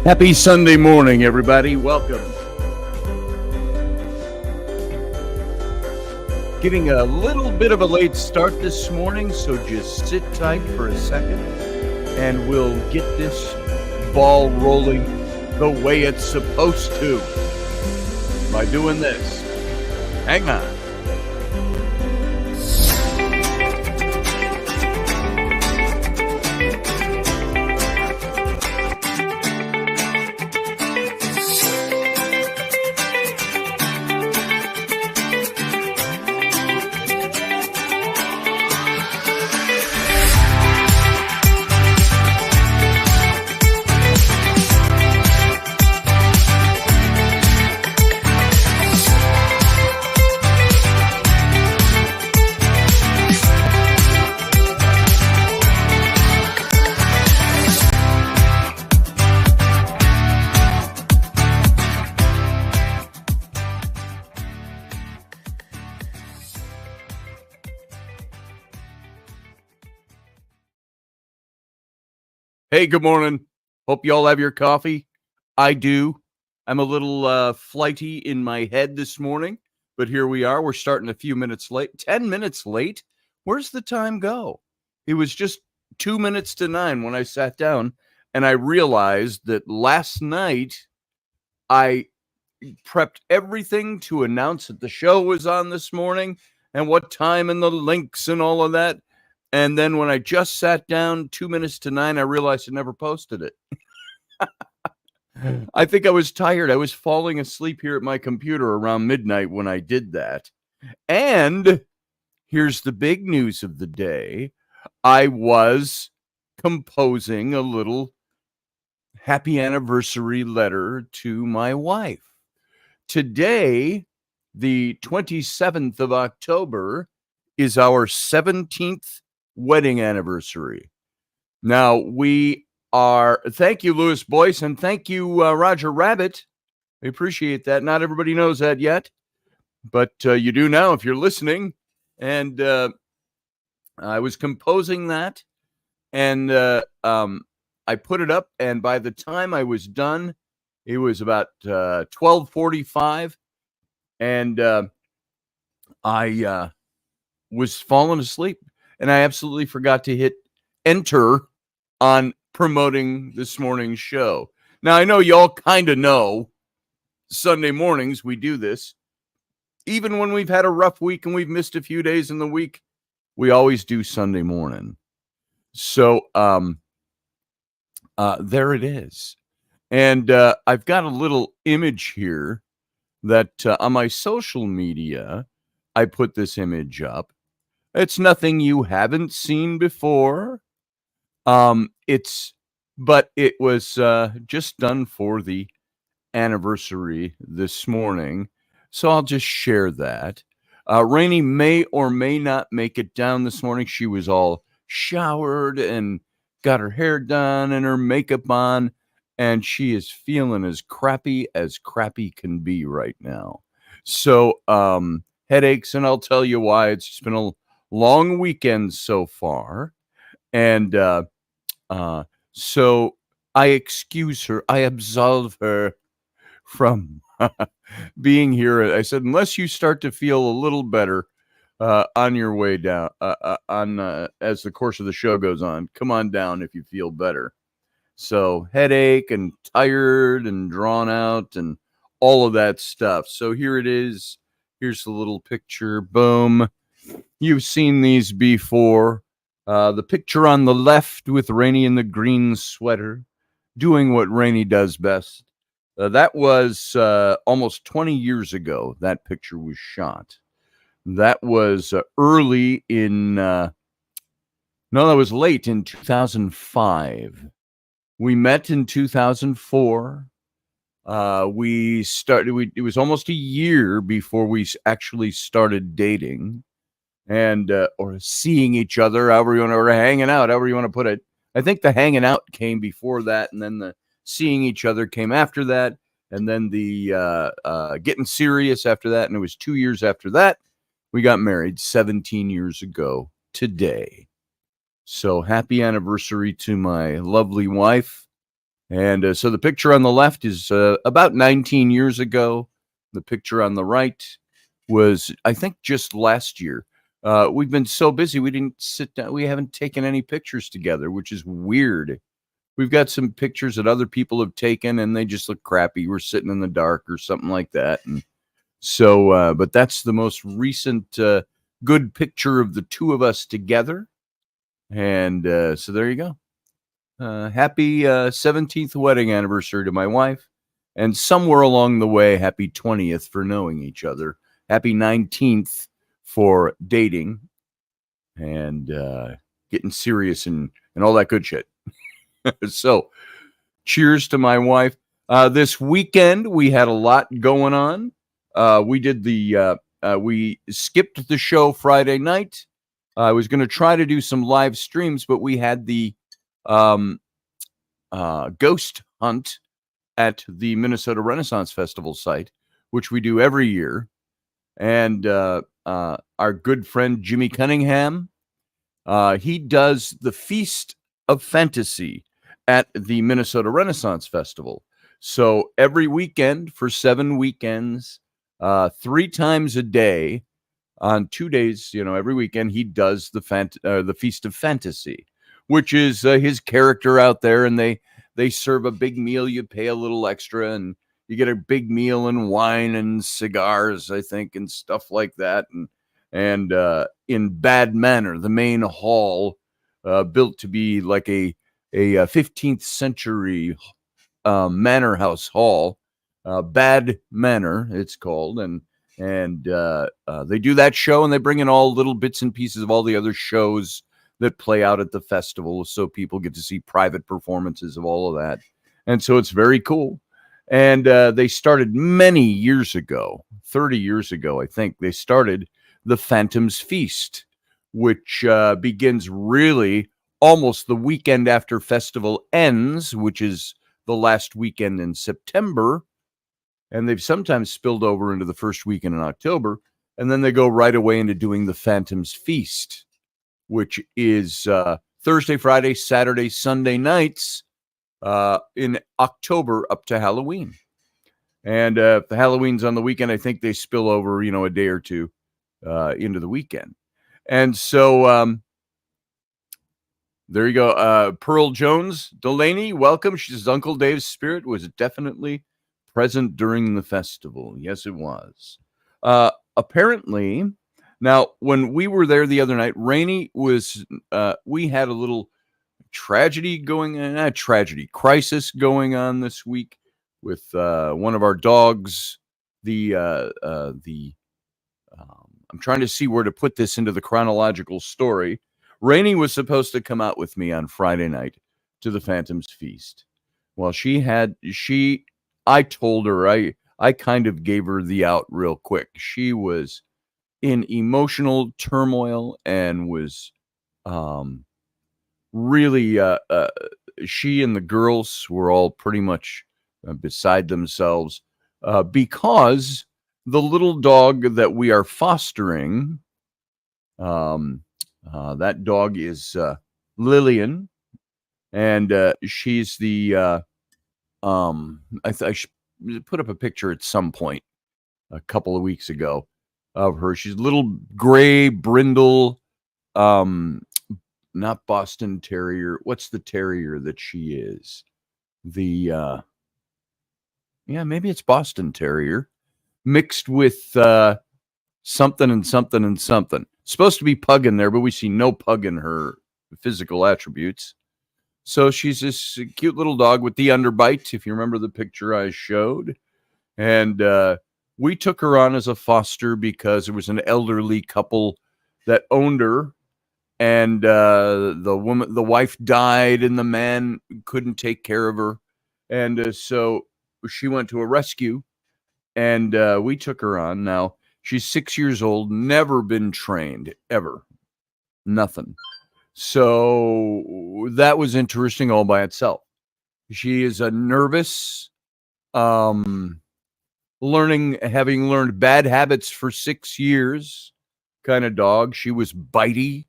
Happy Sunday morning, everybody. Welcome. Getting a little bit of a late start this morning, so just sit tight for a second and we'll get this ball rolling the way it's supposed to by doing this. Hang on. Hey, good morning. Hope you all have your coffee. I do. I'm a little flighty in my head this morning, but here we are. We're starting a few minutes late. 10 minutes late? Where's the time go? It was just 2 minutes to 9 when I sat down, and I realized that last night I prepped everything to announce that the show was on this morning and what time and the links and all of that. And then when I just sat down 2 minutes to 9, I realized I never posted it. I think I was tired. I was falling asleep here at my computer around midnight when I did that. And here's the big news of the day. I was composing a little happy anniversary letter to my wife. Today, the 27th of October, is our 17th wedding anniversary. Now thank you, Louis Boyce, and thank you, Roger Rabbit. I appreciate that. Not everybody knows that yet, but you do now if you're listening. And I was composing that, and I put it up, and by the time I was done, it was about 12:45, and I was falling asleep. And I absolutely forgot to hit enter on promoting this morning's show. Now, I know y'all kind of know Sunday mornings we do this. Even when we've had a rough week and we've missed a few days in the week, we always do Sunday morning. So there it is. And I've got a little image here that on my social media, I put this image up. It's nothing you haven't seen before. But it was just done for the anniversary this morning. So I'll just share that. Raini may or may not make it down this morning. She was all showered and got her hair done and her makeup on, and she is feeling as crappy can be right now. So headaches, and I'll tell you why. It's just been a long weekend so far, and uh, so I excuse her, I absolve her from being here. I said, unless you start to feel a little better on your way down, on as the course of the show goes on, come on down if you feel better. So headache and tired and drawn out and all of that stuff. So here it is. Here's the little picture. Boom. You've seen these before. The picture on the left with Rainy in the green sweater, doing what Rainy does best. That was almost 20 years ago. That picture was shot. That was early in, no, that was late in 2005. We met in 2004. It was almost a year before we actually started dating and, or seeing each other, however you want to, or hanging out, however you want to put it. I think the hanging out came before that, and then the seeing each other came after that, and then the getting serious after that. And it was 2 years after that we got married 17 years ago today. So happy anniversary to my lovely wife. And so the picture on the left is about 19 years ago. The picture on the right was, I think, just last year. We've been so busy, we didn't sit down. We haven't taken any pictures together, which is weird. We've got some pictures that other people have taken, and they just look crappy. We're sitting in the dark or something like that. And so, but that's the most recent good picture of the two of us together. And so there you go. Happy 17th wedding anniversary to my wife. And somewhere along the way, happy 20th for knowing each other. Happy 19th for dating and getting serious and all that good shit. So, cheers to my wife. This weekend, we had a lot going on. We skipped the show Friday night. I was going to try to do some live streams, but we had the ghost hunt at the Minnesota Renaissance Festival site, which we do every year. And our good friend Jimmy Cunningham, he does the Feast of Fantasy at the Minnesota Renaissance Festival. So every weekend for 7 weekends, 3 times a day, on 2 days, every weekend, he does the Feast of Fantasy, which is his character out there, and they serve a big meal. You pay a little extra, and you get a big meal and wine and cigars, I think, and stuff like that. And in Bad Manor, the main hall, built to be like a 15th century manor house hall, Bad Manor, it's called, and they do that show, and they bring in all little bits and pieces of all the other shows that play out at the festival, so people get to see private performances of all of that. And so it's very cool. And they started many years ago, 30 years ago, I think, they started the Phantom's Feast, which begins really almost the weekend after festival ends, which is the last weekend in September. And they've sometimes spilled over into the first weekend in October. And then they go right away into doing the Phantom's Feast, which is Thursday, Friday, Saturday, Sunday nights in October up to Halloween. And if the Halloween's on the weekend, I think they spill over, a day or two into the weekend. And so there you go. Pearl Jones Delaney, welcome. She says Uncle Dave's spirit was definitely present during the festival. Yes, it was. Apparently, now, when we were there the other night, Rainy was, we had a little crisis going on this week with one of our dogs. I'm trying to see where to put this into the chronological story. Rainy was supposed to come out with me on Friday night to the Phantom's Feast. Well, I told her, I kind of gave her the out real quick. She was in emotional turmoil and was really, she and the girls were all pretty much beside themselves because the little dog that we are fostering, that dog is Lillian, and she's the I should put up a picture at some point a couple of weeks ago of her. She's a little gray brindle, not Boston Terrier. What's the terrier that she is? The maybe it's Boston Terrier mixed with something and something and something. Supposed to be pug in there, but we see no pug in her physical attributes. So she's this cute little dog with the underbite, if you remember the picture I showed. And we took her on as a foster because there was an elderly couple that owned her. And the wife died, and the man couldn't take care of her. And so she went to a rescue, and we took her on. Now, she's 6 years old, never been trained, ever. Nothing. So that was interesting all by itself. She is a nervous, having learned bad habits for 6 years kind of dog. She was bitey,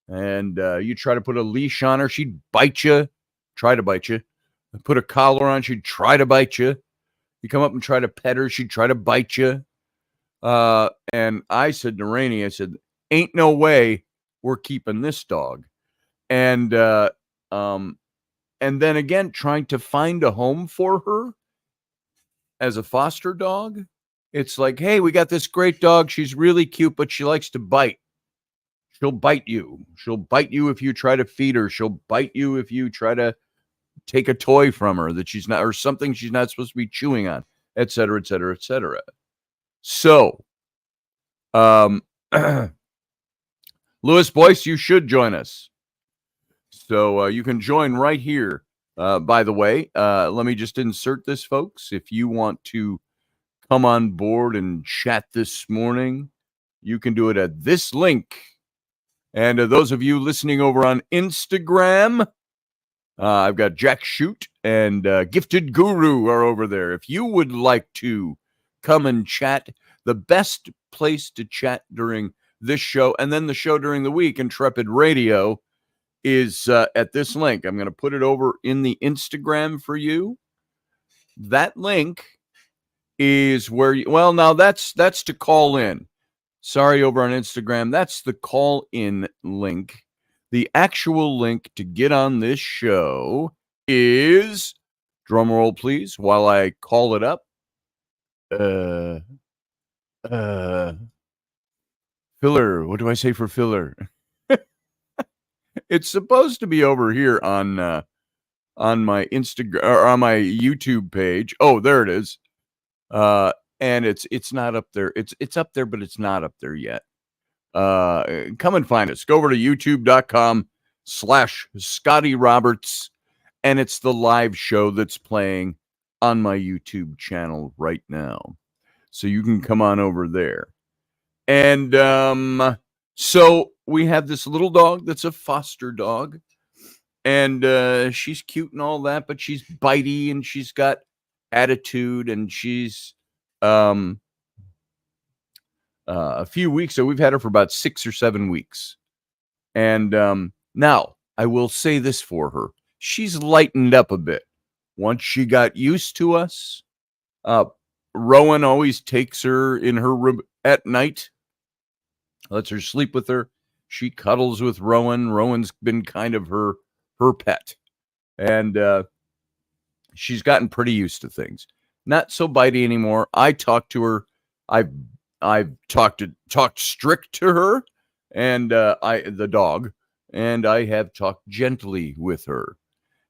and you try to put a leash on her, she'd bite you, try to bite you. Put a collar on, she'd try to bite you. You come up and try to pet her, she'd try to bite you. And I said to Raini, I said, ain't no way we're keeping this dog. And then again, trying to find a home for her as a foster dog. It's like, hey, we got this great dog. She's really cute, but she likes to bite. She'll bite you. She'll bite you if you try to feed her. She'll bite you if you try to take a toy from her that she's not, or something she's not supposed to be chewing on, et cetera, et cetera, et cetera. So, Louis Boyce, you should join us. So you can join right here. By the way, let me just insert this, folks. If you want to come on board and chat this morning, you can do it at this link. And those of you listening over on Instagram, I've got Jack Shoot and Gifted Guru are over there. If you would like to come and chat, the best place to chat during this show and then the show during the week, Intrepid Radio, is at this link. I'm going to put it over in the Instagram for you. That link is where you, well, now that's to call in. Sorry, over on Instagram, that's the call in link. The actual link to get on this show is, drum roll please, while I call it up. Filler. What do I say for filler? It's supposed to be over here on my Instagram or on my YouTube page. Oh, there it is. And it's not up there. It's up there, but it's not up there yet. Come and find us. Go over to youtube.com/Scotty Roberts, and it's the live show that's playing on my YouTube channel right now. So you can come on over there. And so we have this little dog that's a foster dog, and she's cute and all that, but she's bitey and she's got attitude, and she's a few weeks. So we've had her for about 6 or 7 weeks. And now I will say this for her. She's lightened up a bit. Once she got used to us, Rowan always takes her in her room at night, lets her sleep with her. She cuddles with Rowan. Rowan's been kind of her pet. And she's gotten pretty used to things. Not so bitey anymore. I talk to her. I've talked strict to her, and the dog, and I have talked gently with her.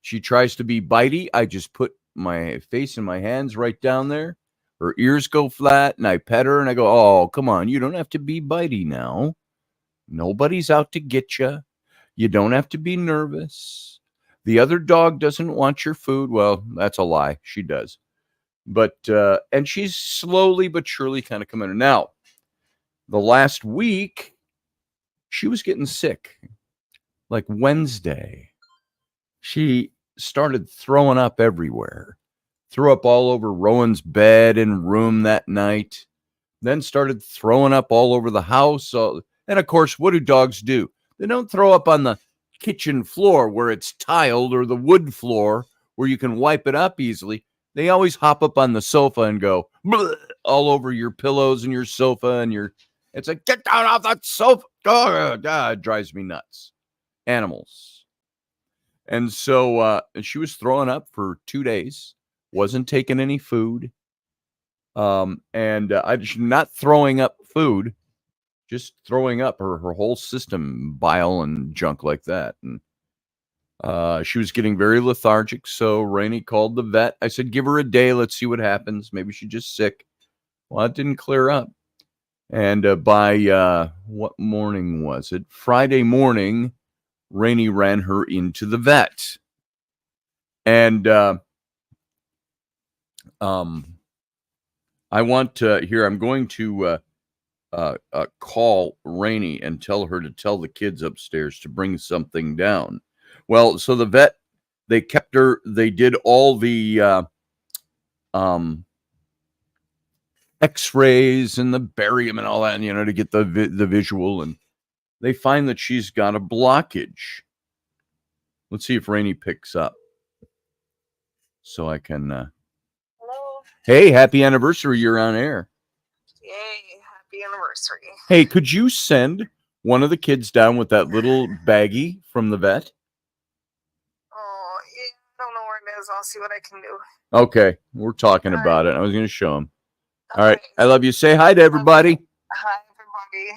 She tries to be bitey. I just put my face and my hands right down there. Her ears go flat, and I pet her, and I go, "Oh, come on, you don't have to be bitey now. Nobody's out to get you. You don't have to be nervous. The other dog doesn't want your food." Well, that's a lie. She does. But, and she's slowly but surely kind of coming in. Now, the last week, she was getting sick. Like Wednesday, she started throwing up everywhere. Threw up all over Rowan's bed and room that night. then started throwing up all over the house. And of course, what do dogs do? They don't throw up on the kitchen floor where it's tiled or the wood floor where you can wipe it up easily. They always hop up on the sofa and go all over your pillows and your sofa and your. It's like, get down off that sofa. Oh, it drives me nuts. Animals. And so she was throwing up for 2 days, wasn't taking any food. She's not throwing up food, just throwing up her whole system, bile and junk like that. And she was getting very lethargic. So Rainey called the vet. I said, give her a day. Let's see what happens. Maybe she's just sick. Well, it didn't clear up. And by what morning was it? Friday morning, Rainey ran her into the vet. And I want to here. I'm going to call Rainey and tell her to tell the kids upstairs to bring something down. Well, so the vet, they kept her. They did all the X-rays and the barium and all that, to get the visual, and they find that she's got a blockage. Let's see if Rainey picks up, so I can. Hello. Hey, happy anniversary! You're on air. Yay! Happy anniversary. Hey, could you send one of the kids down with that little baggie from the vet? Oh, yeah, I don't know where it is. I'll see what I can do. Okay, we're talking All about right. it. I was going to show him. All Okay. right, I love you. Say hi to everybody. Hi, everybody.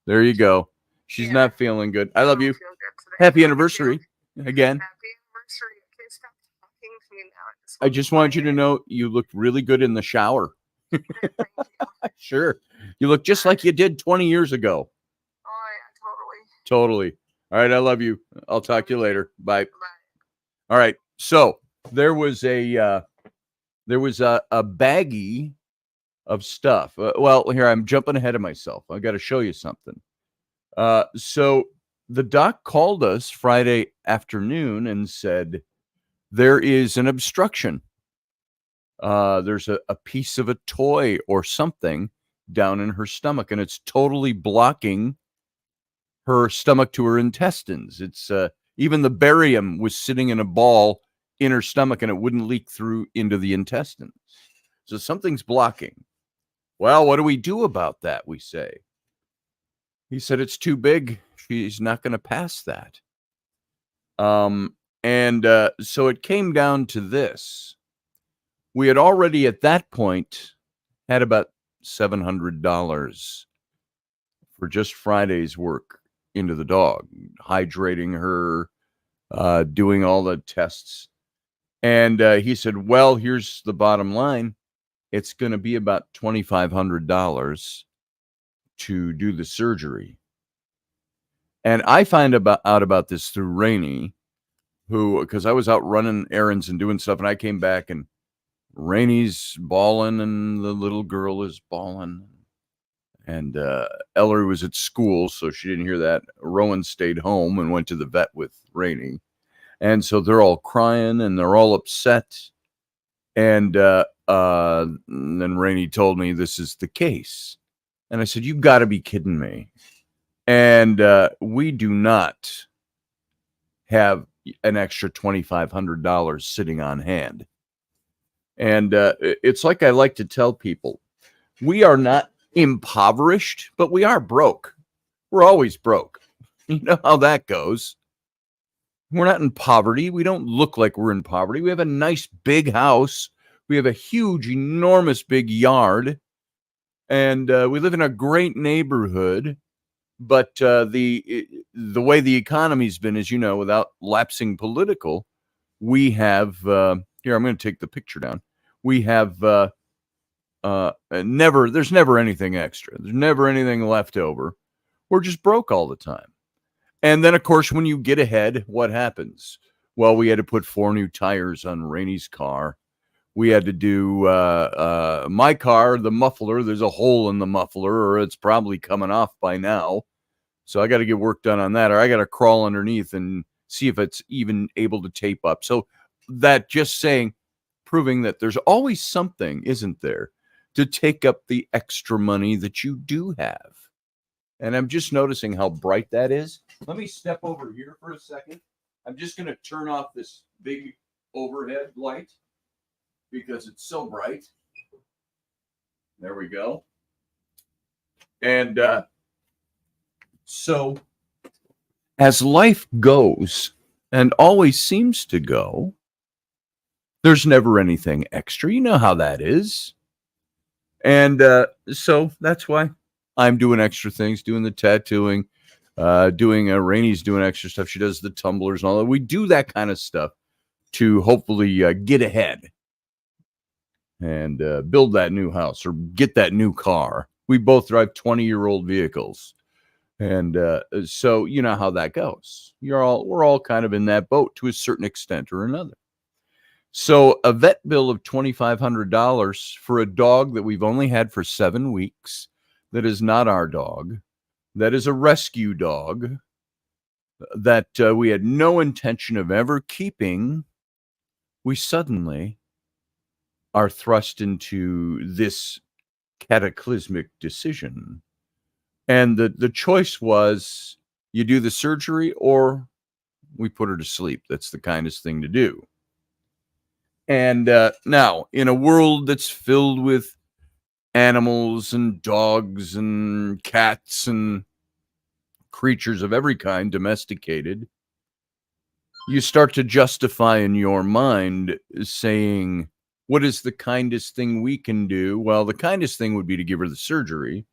There you go. She's Yeah. not feeling good. I love don't you. feel good today. Happy anniversary again. Happy anniversary. Okay, stop talking to me now. I just want you to know you look really good in the shower. Thank you. Sure. You look just like you did 20 years ago. Oh, yeah, Totally. All right, I love you. I'll talk to you later. Bye. Bye. All right. So there was a baggie of stuff. Well, here I'm jumping ahead of myself. I got to show you something. So the doc called us Friday afternoon and said there is an obstruction. There's a piece of a toy or something down in her stomach, and it's totally blocking her stomach to her intestines. It's even the barium was sitting in a ball in her stomach, and it wouldn't leak through into the intestines. So something's blocking. Well, what do we do about that? We say. He said it's too big. She's not going to pass that. So it came down to this. We had already at that point had about $700 for just Friday's work into the dog, hydrating her, doing all the tests. And he said, well, here's the bottom line. It's going to be about $2,500 to do the surgery. And I find out about this through Rainey, because I was out running errands and doing stuff, and I came back and Rainey's bawling and the little girl is bawling. And Ellery was at school, so she didn't hear that. Rowan stayed home and went to the vet with Rainey. And so they're all crying and they're all upset. And then Rainey told me this is the case. And I said, you've got to be kidding me. And we do not have an extra $2,500 sitting on hand. And it's like I like to tell people, we are not impoverished, but we are broke. We're always broke. You know how that goes. We're not in poverty. We don't look like we're in poverty. We have a nice big house. We have a huge, enormous big yard. And we live in a great neighborhood. But the way the economy's been, as you know, without lapsing political, we have here. I'm going to take the picture down. We have there's never anything extra. There's never anything left over. We're just broke all the time. And then, of course, when you get ahead, what happens? Well, we had to put 4 new tires on Rainey's car. We had to do my car, the muffler. There's a hole in the muffler, or it's probably coming off by now. So I got to get work done on that, or I got to crawl underneath and see if it's even able to tape up. So that just proving that there's always something, isn't there? to take up the extra money that you do have. And I'm just noticing how bright that is. Let me step over here for a second. I'm just going to turn off this big overhead light because it's so bright. There we go. And so, as life goes, and always seems to go, there's never anything extra. You know how that is. And so that's why I'm doing extra things, doing the tattooing, Raini's doing extra stuff. She does the tumblers and all that. We do that kind of stuff to hopefully get ahead and build that new house or get that new car. We both drive 20-year-old vehicles. And so you know how that goes. We're all kind of in that boat to a certain extent or another. So a vet bill of $2,500 for a dog that we've only had for 7 weeks, that is not our dog, that is a rescue dog that we had no intention of ever keeping, we suddenly are thrust into this cataclysmic decision. And the choice was, you do the surgery or we put her to sleep. That's the kindest thing to do. And now, in a world that's filled with animals and dogs and cats and creatures of every kind domesticated, you start to justify in your mind saying, what is the kindest thing we can do? Well, the kindest thing would be to give her the surgery.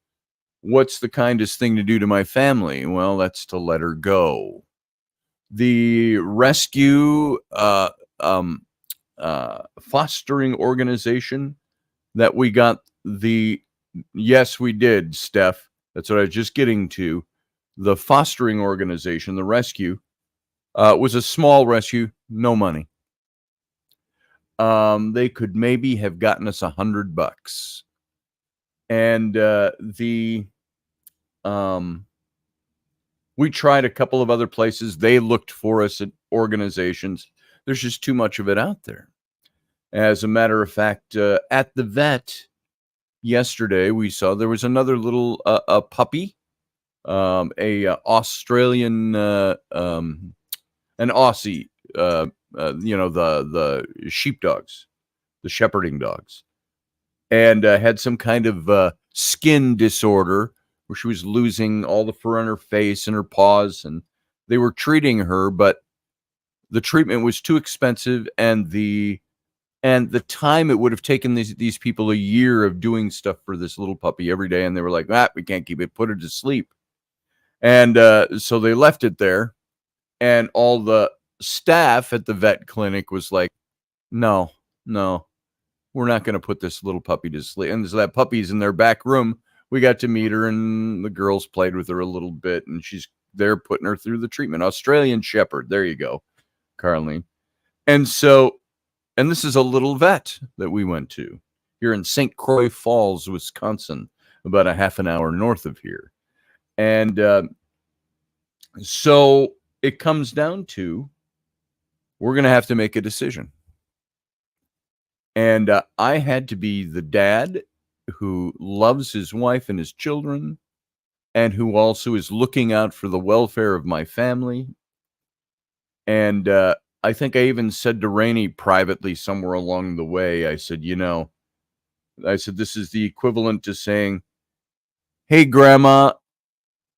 What's the kindest thing to do to my family? Well, that's to let her go. The rescue fostering organization that we got yes, we did, Steph. That's what I was just getting to. The fostering organization, the rescue, was a small rescue, no money. They could maybe have gotten us $100. And we tried a couple of other places. They looked for us at organizations. There's just too much of it out there. As a matter of fact, at the vet yesterday, we saw there was another little a puppy, a Australian, an Aussie, the sheepdogs, the shepherding dogs, and had some kind of skin disorder where she was losing all the fur on her face and her paws, and they were treating her, but the treatment was too expensive, and the time it would have taken these people a year of doing stuff for this little puppy every day, and they were like, we can't keep it, put her to sleep. And so they left it there, and all the staff at the vet clinic was like, no, we're not going to put this little puppy to sleep. And so that puppy's in their back room. We got to meet her, and the girls played with her a little bit, and she's there putting her through the treatment. Australian Shepherd. There you go, Carlene. And so, and this is a little vet that we went to here in St. Croix Falls, Wisconsin, about a half an hour north of here. And so it comes down to, we're going to have to make a decision. And I had to be the dad who loves his wife and his children, and who also is looking out for the welfare of my family. And I think I even said to Raini privately somewhere along the way, I said, this is the equivalent to saying, hey, Grandma,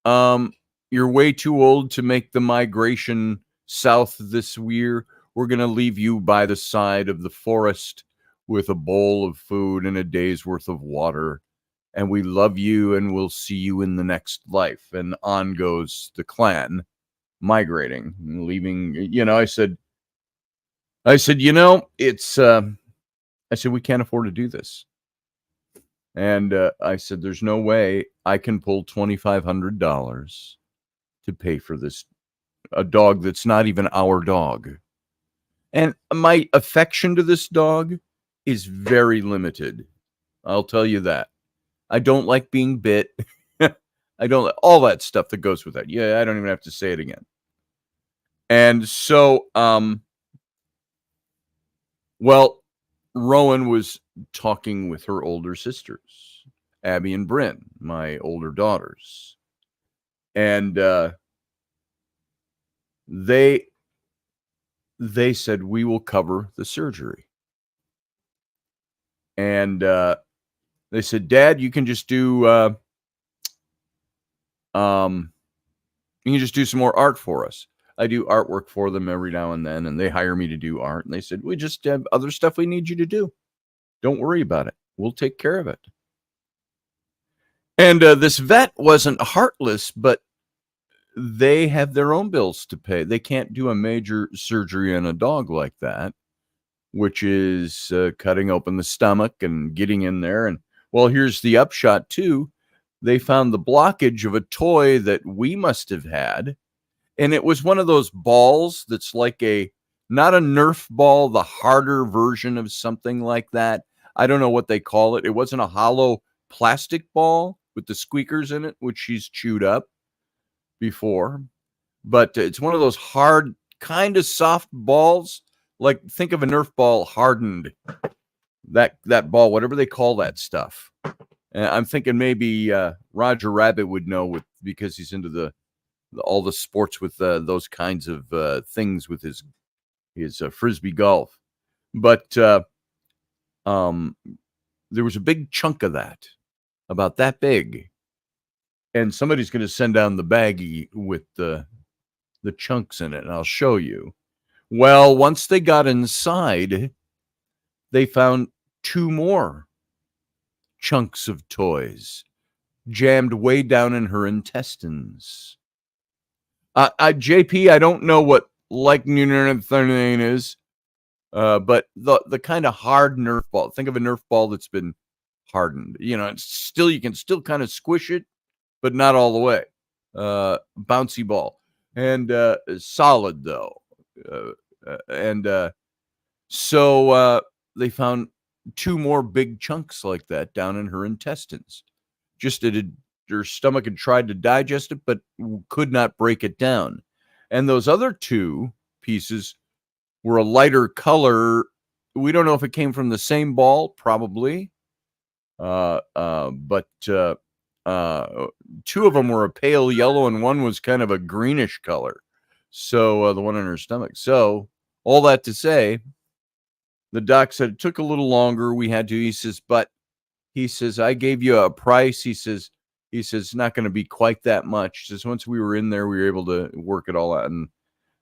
you're way too old to make the migration south this year. We're going to leave you by the side of the forest with a bowl of food and a day's worth of water. And we love you, and we'll see you in the next life. And on goes the clan, migrating, leaving. I said, we can't afford to do this. And I said, there's no way I can pull $2,500 to pay for this, a dog that's not even our dog. And my affection to this dog is very limited. I'll tell you that. I don't like being bit. I don't, all that stuff that goes with that. Yeah, I don't even have to say it again. And so, Rowan was talking with her older sisters, Abby and Bryn, my older daughters. And they said, we will cover the surgery. And they said, Dad, you can just do you can just do some more art for us. I do artwork for them every now and then, and they hire me to do art. And they said, we just have other stuff we need you to do. Don't worry about it. We'll take care of it. And this vet wasn't heartless, but they have their own bills to pay. They can't do a major surgery on a dog like that, which is cutting open the stomach and getting in there. And well, here's the upshot too. They found the blockage of a toy that we must have had. And it was one of those balls that's like not a Nerf ball, the harder version of something like that. I don't know what they call it. It wasn't a hollow plastic ball with the squeakers in it, which she's chewed up before. But it's one of those hard, kind of soft balls. Like, think of a Nerf ball hardened. That ball, whatever they call that stuff. I'm thinking maybe Roger Rabbit would know because he's into all the sports with those kinds of things with his frisbee golf. But there was a big chunk of that, about that big, and somebody's going to send down the baggie with the chunks in it, and I'll show you. Well, once they got inside, they found 2 more chunks of toys jammed way down in her intestines. JP, I don't know what thing is, but the kind of hard Nerf ball. Think of a Nerf ball that's been hardened. You know, you can still kind of squish it, but not all the way. Bouncy ball and solid though, so they found 2 more big chunks like that down in her intestines. Just her stomach had tried to digest it, but could not break it down. And those other 2 pieces were a lighter color. We don't know if it came from the same ball, probably. But 2 of them were a pale yellow and one was kind of a greenish color. So the one in her stomach. So all that to say, the doc said it took a little longer. We had to, he says, I gave you a price. He says, it's not going to be quite that much. He says, once we were in there, we were able to work it all out.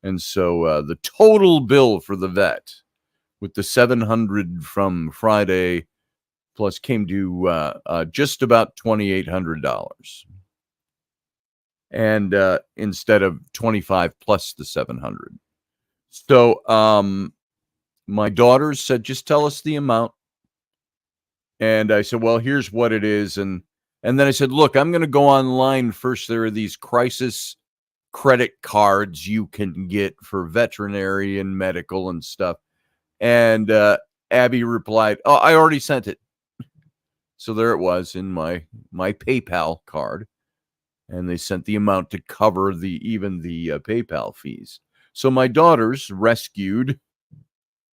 And so the total bill for the vet with the $700 from Friday plus came to just about $2,800. And instead of 25 plus the 700. So my daughters said, just tell us the amount. And I said, well, here's what it is. And then I said, look, I'm going to go online first. There are these crisis credit cards you can get for veterinary and medical and stuff. And Abby replied, oh, I already sent it. So there it was in my PayPal card. And they sent the amount to cover even the PayPal fees. So my daughters rescued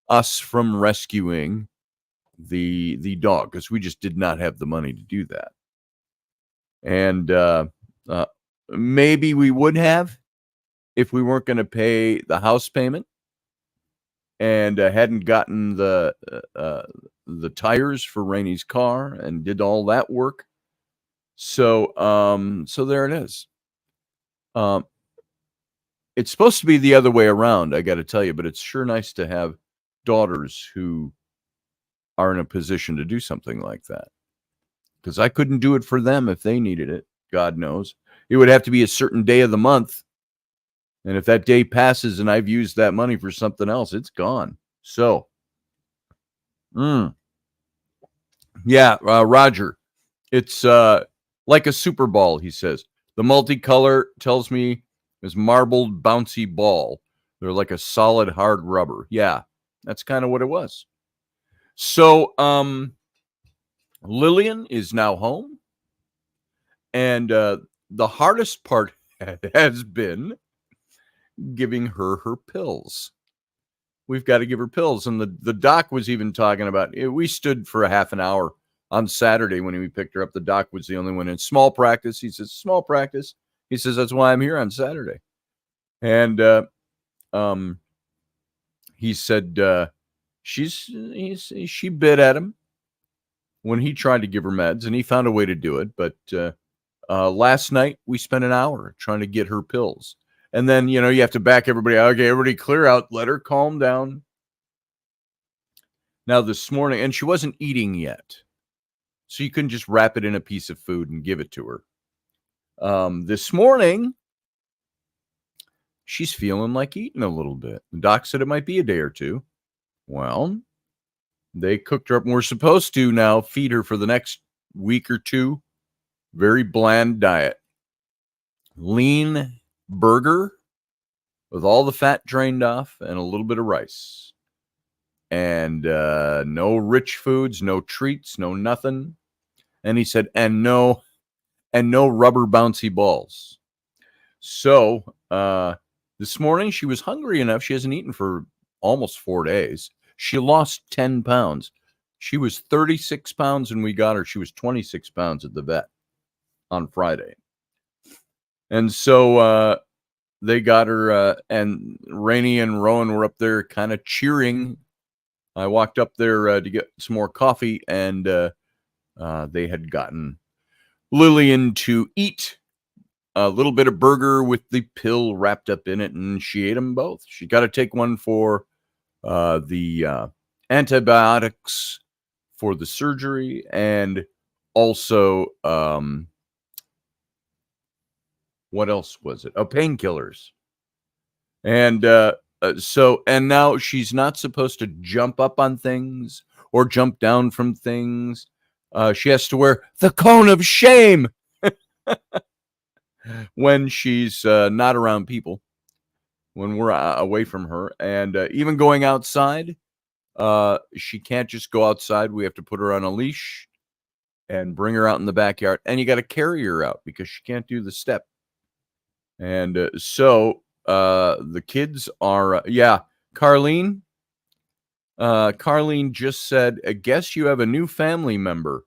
us from rescuing the dog, because we just did not have the money to do that. And maybe we would have if we weren't going to pay the house payment and hadn't gotten the tires for Raini's car and did all that work. So there it is. It's supposed to be the other way around, I got to tell you, but it's sure nice to have daughters who are in a position to do something like that, because I couldn't do it for them if they needed it. God knows. It would have to be a certain day of the month. And if that day passes and I've used that money for something else, it's gone. So, yeah, Roger, it's like a Super Ball, he says. The multicolor tells me is marbled bouncy ball. They're like a solid hard rubber. Yeah, that's kind of what it was. So Lillian is now home. And the hardest part has been giving her pills. we've got to give her pills. And the doc was even talking about it. We stood for a half an hour on Saturday when we picked her up. The doc was the only one in small practice. He says, small practice. He says, that's why I'm here on Saturday. And he said she bit at him when he tried to give her meds, and he found a way to do it. But last night we spent an hour trying to get her pills. And then, you have to back everybody out. Okay, everybody clear out. Let her calm down. Now this morning, and she wasn't eating yet, so you couldn't just wrap it in a piece of food and give it to her. This morning, she's feeling like eating a little bit. The doc said it might be a day or two. Well, they cooked her up, and we're supposed to now feed her for the next week or two. Very bland diet. Lean burger with all the fat drained off and a little bit of rice. And no rich foods, no treats, no nothing. And he said, and no rubber bouncy balls. So this morning she was hungry enough. She hasn't eaten for almost 4 days. She lost 10 pounds. She was 36 pounds when we got her. She was 26 pounds at the vet on Friday. And so they got her, and Raini and Rowan were up there kind of cheering. I walked up there to get some more coffee, and they had gotten Lillian to eat a little bit of burger with the pill wrapped up in it, and she ate them both. She got to take one for the antibiotics for the surgery, and also what else was it? Oh, painkillers. And and now she's not supposed to jump up on things or jump down from things. She has to wear the cone of shame when she's not around people, when we're away from her. And even going outside, she can't just go outside. We have to put her on a leash and bring her out in the backyard. And you got to carry her out because she can't do the step. And so the kids are, Carlene just said, I guess you have a new family member.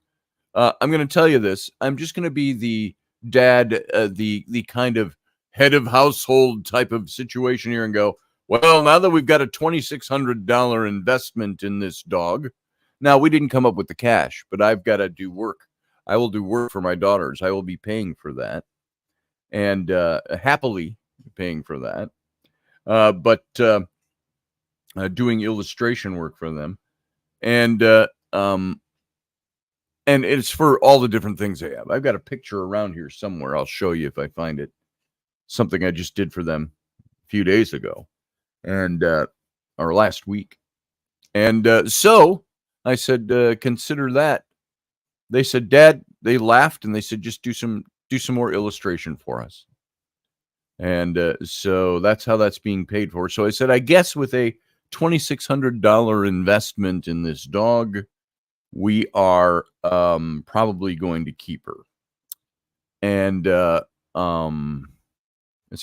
I'm going to tell you this. I'm just going to be the dad, the kind of head of household type of situation here and go, well, now that we've got a $2,600 investment in this dog, now we didn't come up with the cash, but I've got to do work. I will do work for my daughters. I will be paying for that. And happily paying for that, but doing illustration work for them, and it's for all the different things they have. I've got a picture around here somewhere. I'll show you if I find it. Something I just did for them a few days ago, and or last week, and so I said, consider that. They said, Dad. They laughed and they said, just do some more illustration for us. And so that's how that's being paid for. So I said, I guess with a $2,600 investment in this dog, we are probably going to keep her. And so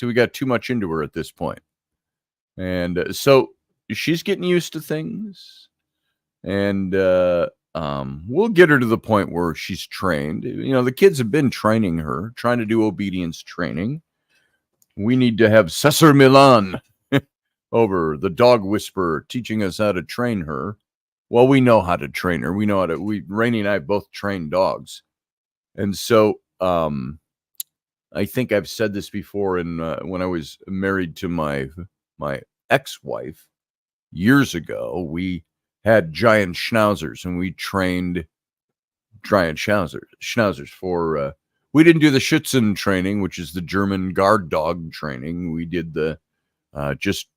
we got too much into her at this point. And so she's getting used to things. And we'll get her to the point where she's trained. The kids have been training her, trying to do obedience training. We need to have Cesar Milan over, the dog whisperer, teaching us how to train her. Well, we know how to train her. We know how to. Raini and I both train dogs, and so I think I've said this before. When I was married to my ex-wife years ago, we had giant schnauzers, and we trained giant schnauzers for. We didn't do the Schützen training, which is the German guard dog training. We did the just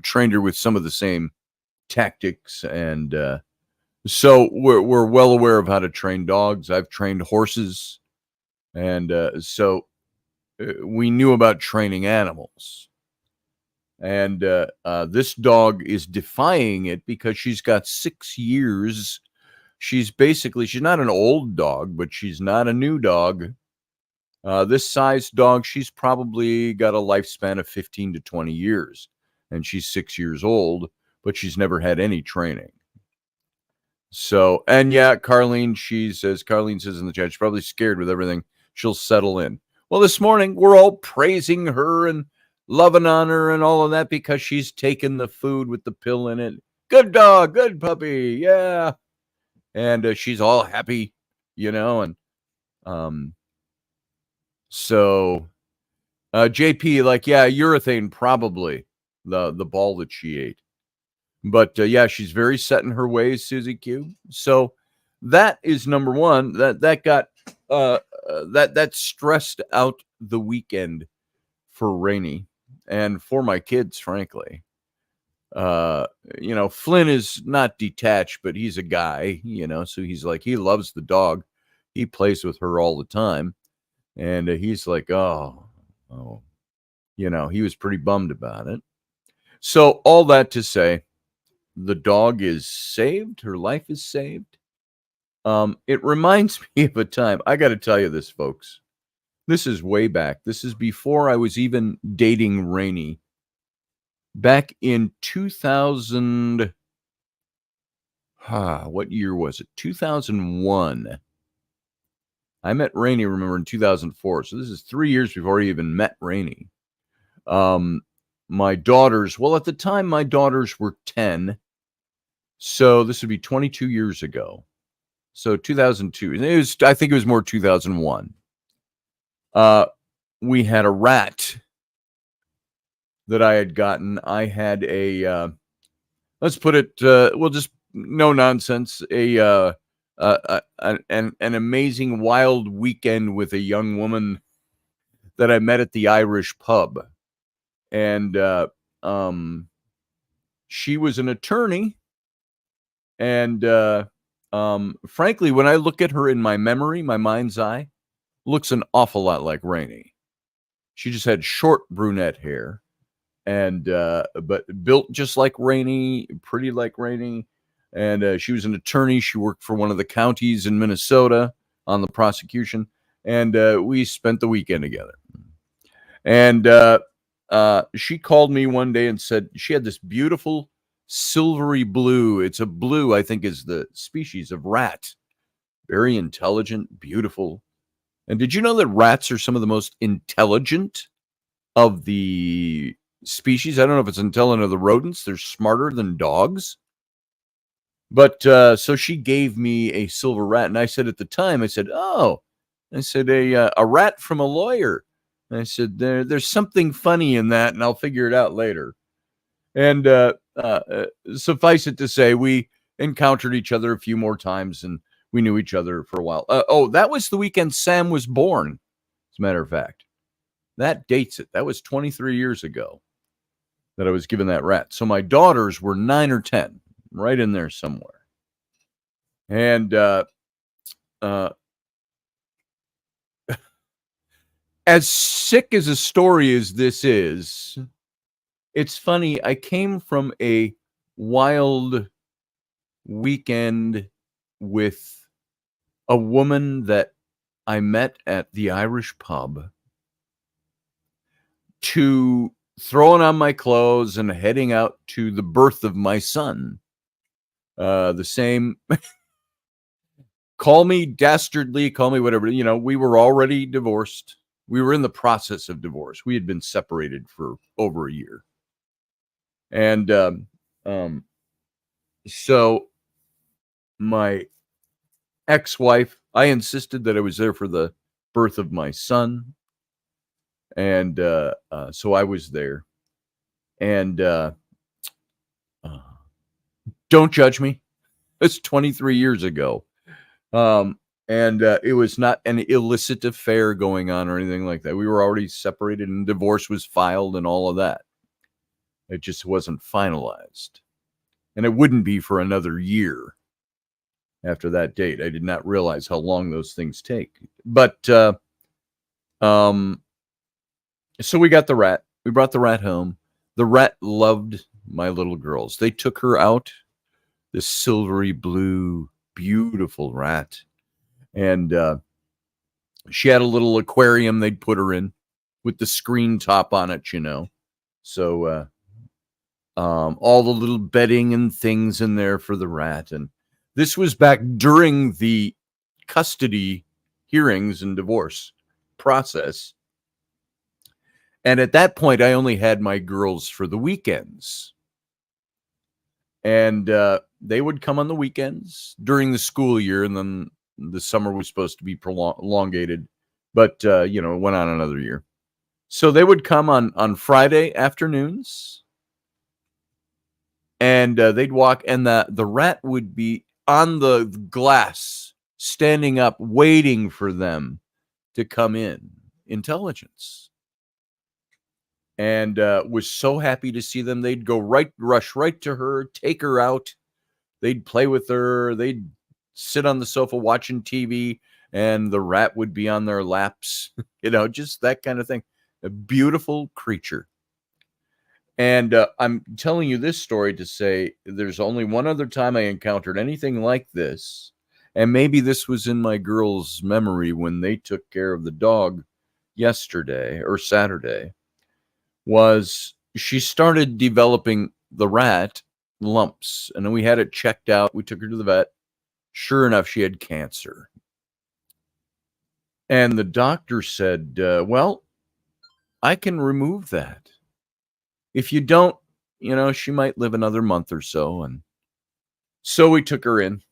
trained her with some of the same tactics, and so we're well aware of how to train dogs. I've trained horses, and so we knew about training animals. And this dog is defying it because she's got 6 years. She's not an old dog, but she's not a new dog. This size dog, she's probably got a lifespan of 15 to 20 years, and she's 6 years old. but she's never had any training. So, and yeah, Carlene says in the chat, she's probably scared with everything. She'll settle in. Well, this morning we're all praising her and loving on her and all of that because she's taken the food with the pill in it. Good dog, good puppy, yeah. And she's all happy, and so JP, like, yeah, urethane, probably the ball that she ate. But yeah, she's very set in her ways, Susie Q. So that is number one. That got that stressed out the weekend for Rainy and for my kids, frankly. Flynn is not detached, but he's a guy, so he's like, he loves the dog. He plays with her all the time. And he's like, oh, he was pretty bummed about it. So all that to say, the dog is saved. Her life is saved. It reminds me of a time. I got to tell you this, folks. This is way back. This is before I was even dating Rainy. Back in 2000, what year was it? 2001. I met Rainy, remember, in 2004. So this is 3 years before I even met Rainy. My daughters, well, at the time, my daughters were 10. So this would be 22 years ago. So 2002. I think it was more 2001. We had a rat that I had gotten. I had a, let's put it, we'll just, no nonsense, an amazing wild weekend with a young woman that I met at the Irish pub. And she was an attorney. And frankly, when I look at her in my memory, my mind's eye, looks an awful lot like Rainy. She just had short brunette hair, and but built just like Rainy, pretty like Rainy. And she was an attorney. She worked for one of the counties in Minnesota on the prosecution, and we spent the weekend together. And she called me one day and said she had this beautiful silvery blue. It's a blue, I think, is the species of rat. Very intelligent, beautiful. And did you know that rats are some of the most intelligent of the species? I don't know if it's intelligent of the rodents. They're smarter than dogs. But so she gave me a silver rat. And I said at the time, I said, a rat from a lawyer. And I said, there's something funny in that, and I'll figure it out later. And suffice it to say, we encountered each other a few more times, and we knew each other for a while. That was the weekend Sam was born, as a matter of fact. That dates it. That was 23 years ago that I was given that rat. So my daughters were 9 or 10, right in there somewhere. And as sick as a story as this is, it's funny. I came from a wild weekend with a woman that I met at the Irish pub to throwing on my clothes and heading out to the birth of my son. The same, call me dastardly, call me whatever. We were already divorced. We were in the process of divorce. We had been separated for over a year. And so my ex-wife, I insisted that I was there for the birth of my son. And so I was there. And don't judge me. It's 23 years ago. And it was not an illicit affair going on or anything like that. We were already separated and divorce was filed and all of that. It just wasn't finalized. And it wouldn't be for another year after that date. I did not realize how long those things take. But so we got the rat. We brought the rat home. The rat loved my little girls. They took her out, this silvery blue, beautiful rat. And she had a little aquarium they'd put her in with the screen top on it, So all the little bedding and things in there for the rat. And this was back during the custody hearings and divorce process. And at that point, I only had my girls for the weekends. And they would come on the weekends during the school year, and then the summer was supposed to be elongated, but it went on another year. So they would come on Friday afternoons, and they'd walk, and the rat would be on the glass, standing up, waiting for them to come in. Intelligence. And was so happy to see them. They'd rush right to her, take her out. They'd play with her. They'd sit on the sofa watching TV, and the rat would be on their laps, just that kind of thing. A beautiful creature. And I'm telling you this story to say there's only one other time I encountered anything like this. And maybe this was in my girls' memory when they took care of the dog yesterday or Saturday, was she started developing the rat lumps, and then we had it checked out. We took her to the vet. Sure enough, she had cancer. And the doctor said, well, I can remove that. If you don't, she might live another month or so. And so we took her in.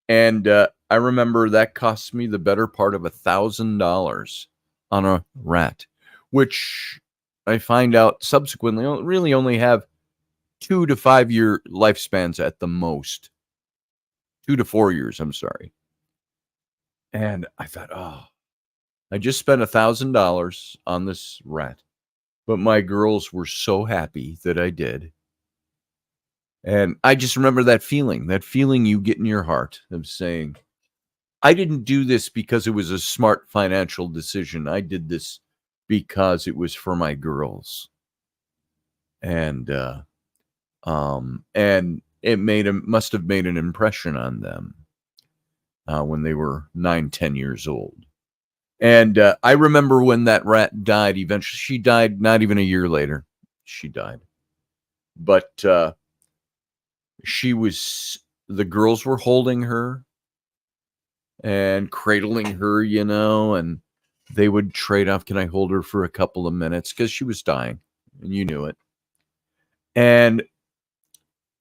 And I remember that cost me the better part of $1,000 on a rat, which I find out subsequently really only have 2 to 5 year lifespans at the most. 2 to 4 years, I'm sorry. And I thought, I just spent $1,000 on this rat. But my girls were so happy that I did. And I just remember that feeling you get in your heart of saying, I didn't do this because it was a smart financial decision. I did this because it was for my girls. And it must have made an impression on them when they were 9-10 years old. And I remember when that rat died. Eventually, she died not even a year later. She died, but the girls were holding her and cradling her, and they would trade off. Can I hold her for a couple of minutes? Because she was dying, and you knew it. And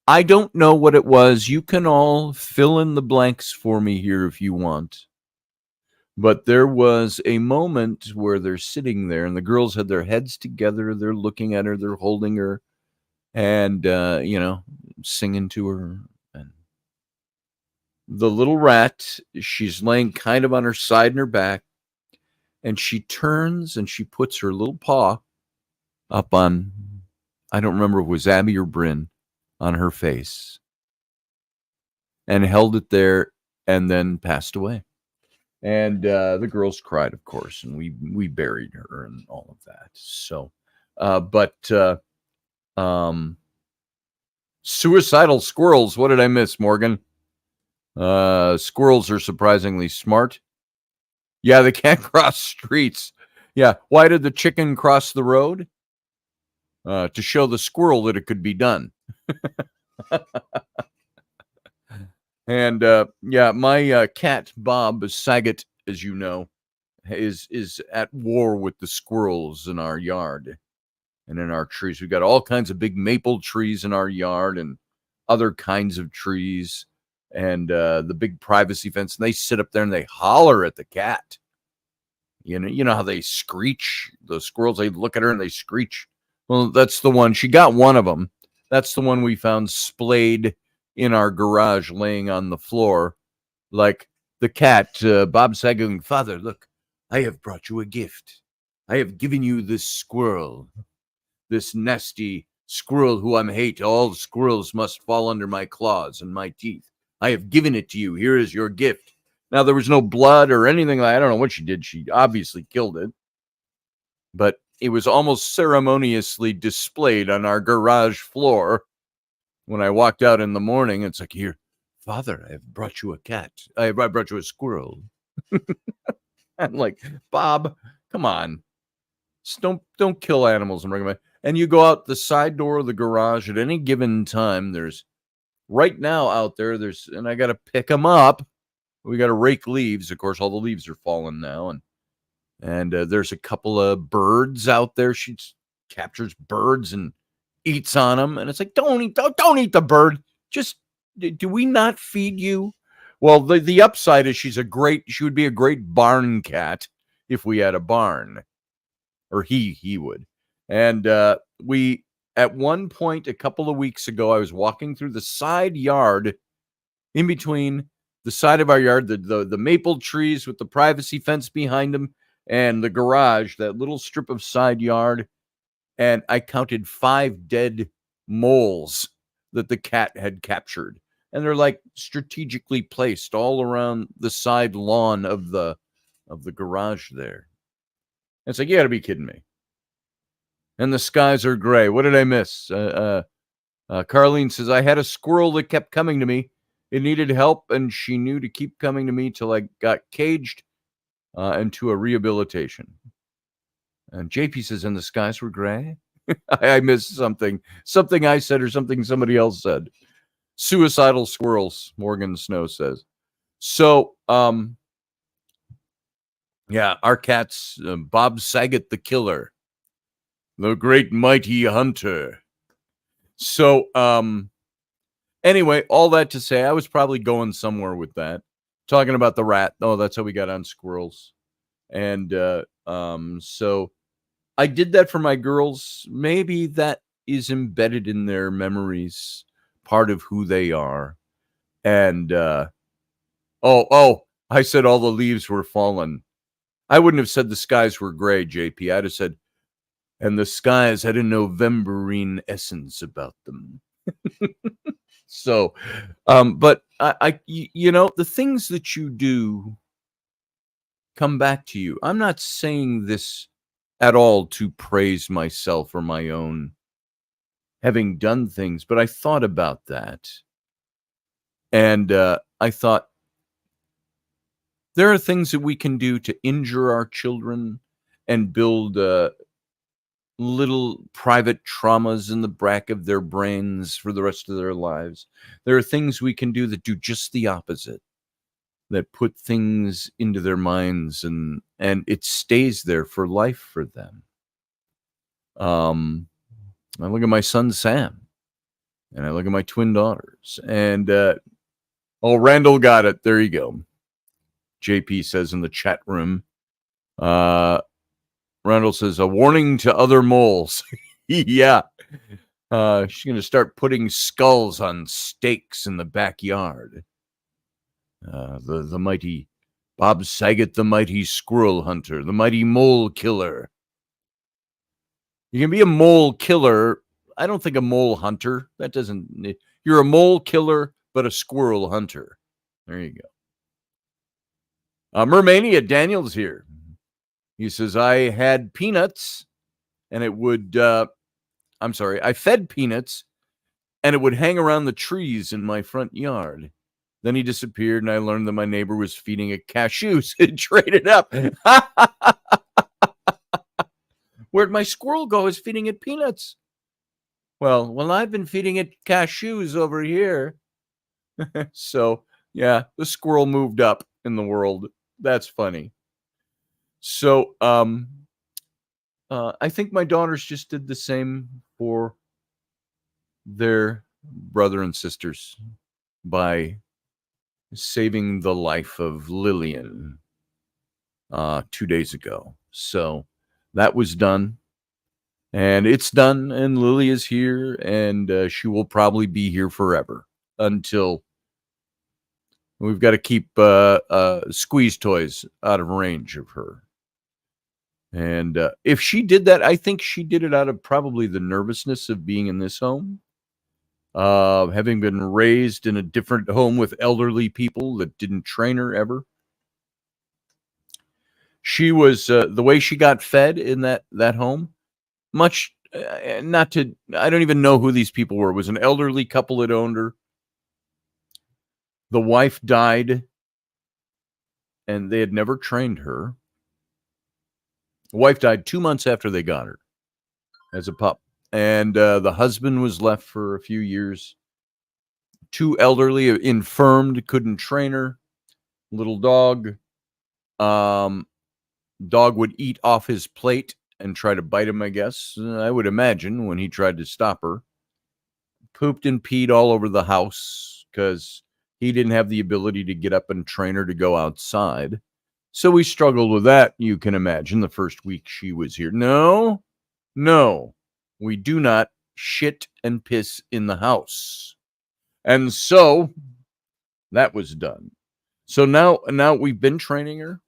I don't know what it was. You can all fill in the blanks for me here if you want. But there was a moment where they're sitting there, and the girls had their heads together. They're looking at her. They're holding her, and, singing to her. And the little rat, she's laying kind of on her side and her back, and she turns and she puts her little paw up on, I don't remember if it was Abby or Bryn, on her face, and held it there, and then passed away. And the girls cried, of course, and we buried her and all of that. So, suicidal squirrels. What did I miss, Morgan? Squirrels are surprisingly smart. Yeah, they can't cross streets. Yeah, why did the chicken cross the road? To show the squirrel that it could be done. And my cat Bob Saget, as you know, is at war with the squirrels in our yard and in our trees. We've got all kinds of big maple trees in our yard and other kinds of trees, and the big privacy fence. And they sit up there and they holler at the cat. You know how they screech. The squirrels, they look at her and they screech. Well, that's the one. She got one of them. That's the one we found splayed in our garage, laying on the floor, like the cat. Bob Saget, Father, look, I have brought you a gift. I have given you this squirrel, this nasty squirrel who I hate. All squirrels must fall under my claws and my teeth. I have given it to you. Here is your gift. Now, there was no blood or anything. I don't know what she did. She obviously killed it, but it was almost ceremoniously displayed on our garage floor. When I walked out in the morning, it's like, here, Father, I have brought you a cat. I brought you a squirrel. I'm like, Bob, come on. Just don't kill animals and bring them in. And you go out the side door of the garage at any given time. There's right now out there, and I got to pick them up. We got to rake leaves. Of course, all the leaves are falling now. And there's a couple of birds out there. She captures birds and eats on them. And it's like, don't eat the bird. Just, do we not feed you? Well, the upside is she would be a great barn cat if we had a barn, or he would. And we, at one point a couple of weeks ago, I was walking through the side yard in between the side of our yard, the maple trees with the privacy fence behind them, and the garage, that little strip of side yard. And I counted 5 dead moles that the cat had captured. And they're like strategically placed all around the side lawn of the garage there. It's like, you got to be kidding me. And the skies are gray. What did I miss? Carlene says, I had a squirrel that kept coming to me. It needed help, and she knew to keep coming to me till I got caged into a rehabilitation. And JP says, and the skies were gray? I missed something. Something I said or something somebody else said. Suicidal squirrels, Morgan Snow says. So, yeah, our cat's Bob Saget the Killer, the great mighty hunter. So, anyway, all that to say, I was probably going somewhere with that. Talking about the rat. Oh, that's how we got on squirrels. And so I did that for my girls. Maybe that is embedded in their memories, part of who they are. And I said all the leaves were fallen. I wouldn't have said the skies were gray, JP. I'd have said, and the skies had a Novemberine essence about them. So, but the things that you do come back to you. I'm not saying this at all to praise myself or my own having done things, but I thought about that. And I thought, there are things that we can do to injure our children and build little private traumas in the back of their brains for the rest of their lives. There are things we can do that do just the opposite, that put things into their minds and it stays there for life for them. I look at my son Sam, and I look at my twin daughters, and Randall got it. There you go. JP says in the chat room, Randall says, a warning to other moles. Yeah. She's going to start putting skulls on stakes in the backyard. The mighty Bob Saget, the mighty squirrel hunter, the mighty mole killer. You can be a mole killer. I don't think a mole hunter. That doesn't. You're a mole killer, but a squirrel hunter. There you go. Mermania Daniel's here. He says, I had peanuts and it would, I fed peanuts and it would hang around the trees in my front yard. Then he disappeared and I learned that my neighbor was feeding it cashews and traded up. Where'd my squirrel go? Is feeding it peanuts. Well, I've been feeding it cashews over here. So, yeah, the squirrel moved up in the world. That's funny. So, I think my daughters just did the same for their brother and sisters by saving the life of Lillian 2 days ago. So that was done, and it's done, and Lily is here, and she will probably be here forever until we've got to keep squeeze toys out of range of her. And if she did that, I think she did it out of probably the nervousness of being in this home, having been raised in a different home with elderly people that didn't train her ever. She was the way she got fed in that home. Much I don't even know who these people were. It was an elderly couple that owned her. The wife died, and they had never trained her. The wife died 2 months after they got her as a pup. And the husband was left for a few years. Too elderly, infirmed, couldn't train her. Little dog. Dog would eat off his plate and try to bite him, I guess. I would imagine when he tried to stop her. Pooped and peed all over the house because he didn't have the ability to get up and train her to go outside. So we struggled with that, you can imagine, the first week she was here. No, we do not shit and piss in the house. And so that was done. So now we've been training her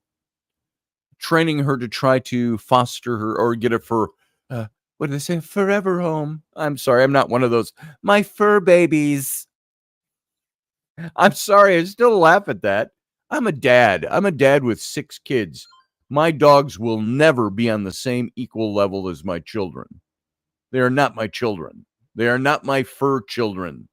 to try to foster her or get her for, what did they say? Forever home. I'm sorry, I'm not one of those, my fur babies. I'm sorry, I still laugh at that. I'm a dad. I'm a dad with 6 kids. My dogs will never be on the same equal level as my children. They are not my children. They are not my fur children.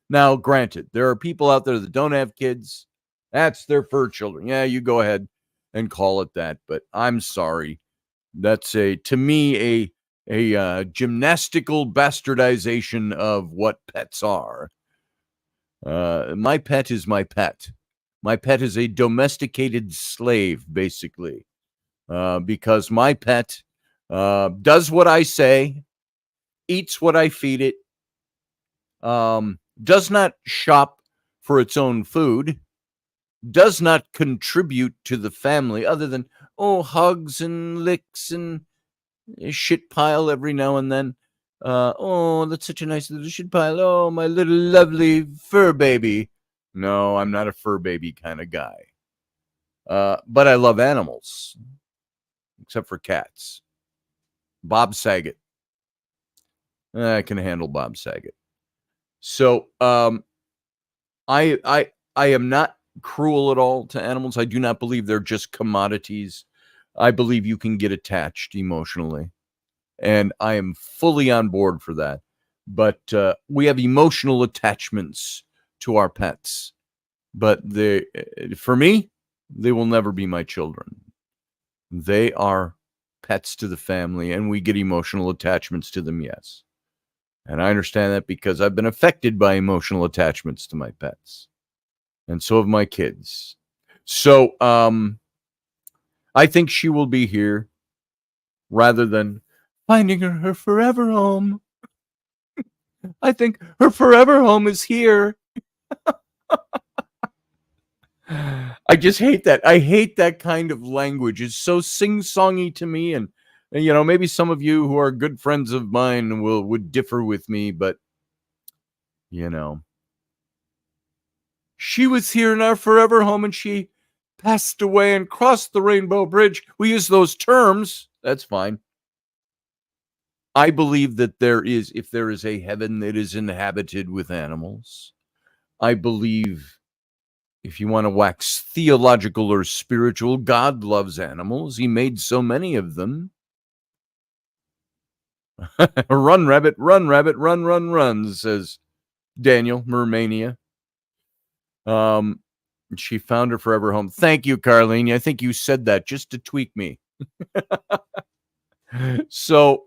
Now, granted, there are people out there that don't have kids. That's their fur children. Yeah, you go ahead and call it that. But I'm sorry. That's to me a gymnastical bastardization of what pets are. My pet is my pet. My pet is a domesticated slave, basically, because my pet does what I say, eats what I feed it, does not shop for its own food, does not contribute to the family other than, hugs and licks and a shit pile every now and then. That's such a nice little shit pile. Oh, my little lovely fur baby. No, I'm not a fur baby kind of guy. But I love animals, except for cats. Bob Saget. I can handle Bob Saget. So, I am not cruel at all to animals. I do not believe they're just commodities. I believe you can get attached emotionally, and I am fully on board for that. But we have emotional attachments to our pets. But for me, they will never be my children. They are pets to the family, and we get emotional attachments to them, yes. And I understand that because I've been affected by emotional attachments to my pets. And so have my kids. So I think she will be here rather than finding her forever home. I think her forever home is here. I just hate that. I hate that kind of language. It's so sing-songy to me, and maybe some of you who are good friends of mine would differ with me, but she was here in our forever home and she passed away and crossed the rainbow bridge. We use those terms. That's fine. I believe that if there is a heaven that is inhabited with animals, I believe, if you want to wax theological or spiritual, God loves animals. He made so many of them. Run, rabbit, run, says Daniel, Mermania. She found her forever home. Thank you, Carlene. I think you said that just to tweak me. So,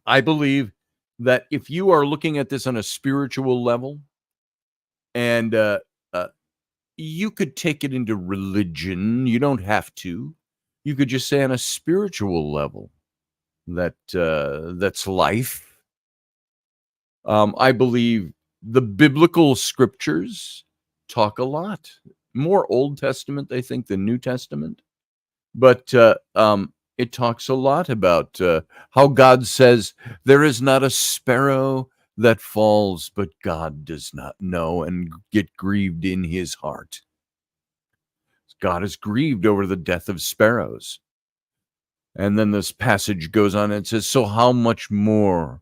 I believe that if you are looking at this on a spiritual level, and you could take it into religion, you don't have to. You could just say on a spiritual level that that's life. I believe the biblical scriptures talk a lot more Old Testament, I think, than New Testament, but it talks a lot about how God says there is not a sparrow that falls, but God does not know and get grieved in his heart. God is grieved over the death of sparrows. And then this passage goes on and says, so how much more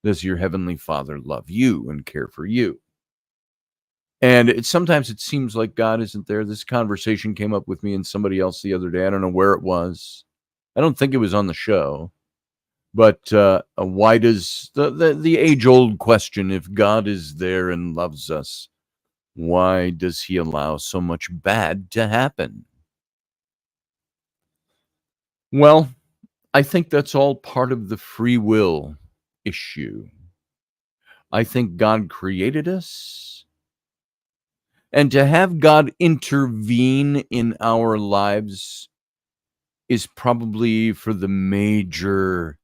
does your heavenly Father love you and care for you? And sometimes it seems like God isn't there. This conversation came up with me and somebody else the other day. I don't know where it was. I don't think it was on the show. But why does the age-old question, if God is there and loves us, why does he allow so much bad to happen? Well, I think that's all part of the free will issue. I think God created us, and to have God intervene in our lives is probably for the major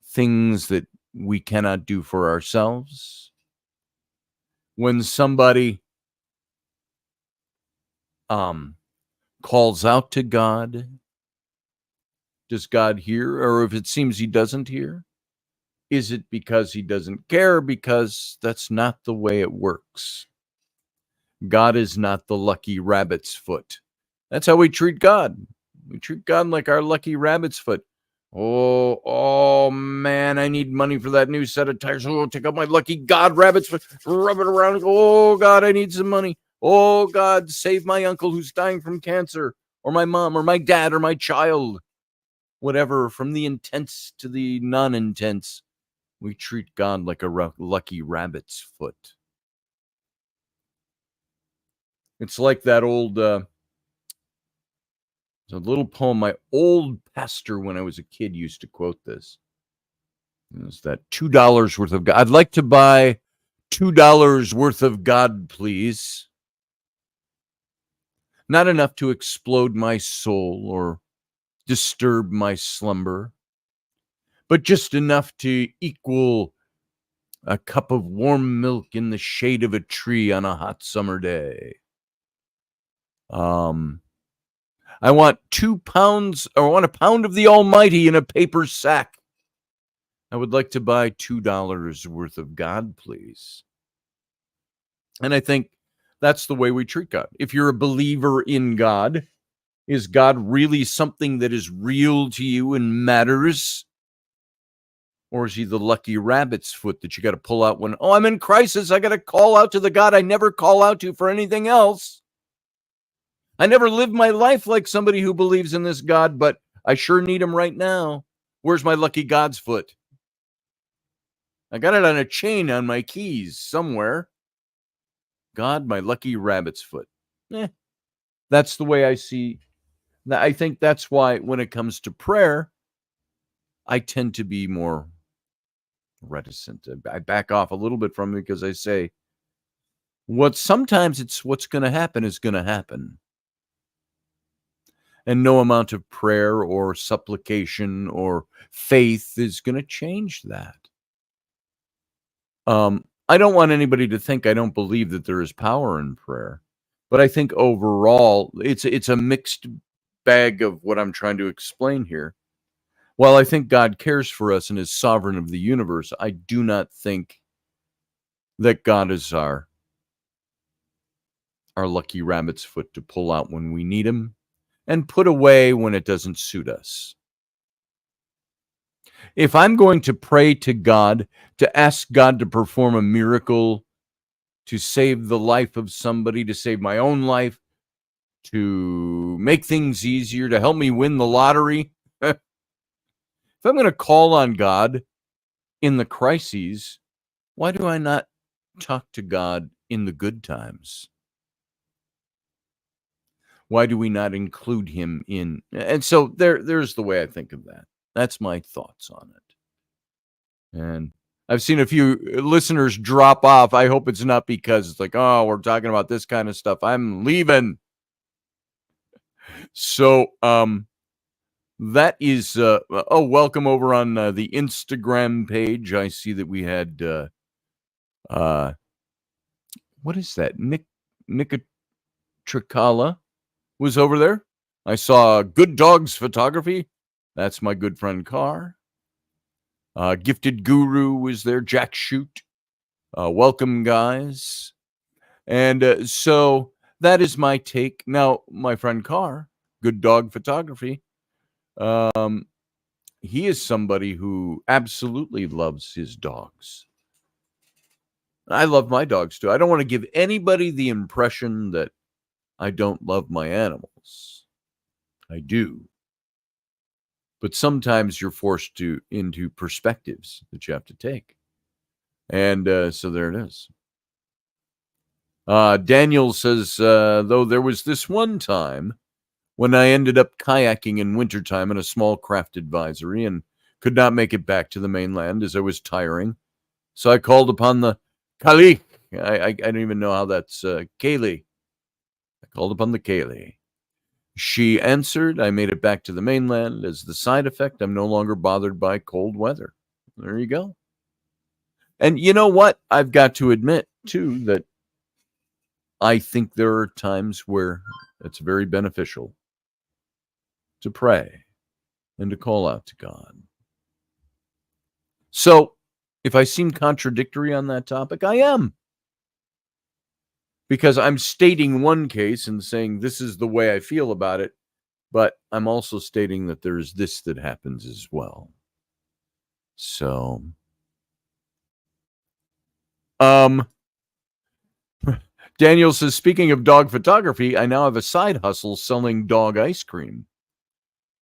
things that we cannot do for ourselves. When somebody calls out to God, does God hear? Or if it seems he doesn't hear, is it because he doesn't care? Because that's not the way it works. God is not the lucky rabbit's foot. That's how we treat God. We treat God like our lucky rabbit's foot. Oh man, I need money for that new set of tires. Oh, take out my lucky God rabbit's foot, rub it around. Oh God, I need some money. Oh God, save my uncle who's dying from cancer, or my mom, or my dad, or my child. Whatever, from the intense to the non-intense, we treat God like a lucky rabbit's foot. It's like that old, it's a little poem. My old pastor, when I was a kid, used to quote this. It's that $2 worth of God. I'd like to buy $2 worth of God, please. Not enough to explode my soul or disturb my slumber, but just enough to equal a cup of warm milk in the shade of a tree on a hot summer day. I want 2 pounds, or I want a pound of the Almighty in a paper sack. I would like to buy $2 worth of God, please. And I think that's the way we treat God. If you're a believer in God, is God really something that is real to you and matters? Or is he the lucky rabbit's foot that you got to pull out when, I'm in crisis, I got to call out to the God I never call out to for anything else? I never lived my life like somebody who believes in this God, but I sure need him right now. Where's my lucky God's foot? I got it on a chain on my keys somewhere. God, my lucky rabbit's foot. That's the way I see. I think that's why when it comes to prayer, I tend to be more reticent. I back off a little bit from it because I say, sometimes it's what's going to happen is going to happen. And no amount of prayer or supplication or faith is going to change that. I don't want anybody to think I don't believe that there is power in prayer, but I think overall it's a mixed bag of what I'm trying to explain here. While I think God cares for us and is sovereign of the universe, I do not think that God is our lucky rabbit's foot to pull out when we need him and put away when it doesn't suit us. If I'm going to pray to God, to ask God to perform a miracle, to save the life of somebody, to save my own life, to make things easier, to help me win the lottery, if I'm going to call on God in the crises, why do I not talk to God in the good times? Why do we not include him in? And so there's the way I think of that. That's my thoughts on it. And I've seen a few listeners drop off. I hope it's not because it's like, we're talking about this kind of stuff. I'm leaving. So that is, welcome over on the Instagram page. I see that we had, what is that? Nick Tricala was over there. I saw Good Dogs Photography. That's my good friend Carr. Gifted Guru was there. Jack Shoot. Welcome, guys. And so that is my take. Now, my friend Carr, Good Dog Photography, he is somebody who absolutely loves his dogs. I love my dogs too. I don't want to give anybody the impression that I don't love my animals. I do. But sometimes you're forced into perspectives that you have to take. And so there it is. Daniel says, though there was this one time when I ended up kayaking in wintertime in a small craft advisory and could not make it back to the mainland as I was tiring. So I called upon the Kali. I don't even know how that's Kaylee. I called upon the Kaylee. She answered. I made it back to the mainland. As the side effect, I'm no longer bothered by cold weather. There you go. And you know what? I've got to admit, too, that I think there are times where it's very beneficial to pray and to call out to God. So, if I seem contradictory on that topic, I am. Because I'm stating one case and saying this is the way I feel about it, but I'm also stating that there's this that happens as well. So, Daniel says, speaking of dog photography, I now have a side hustle selling dog ice cream.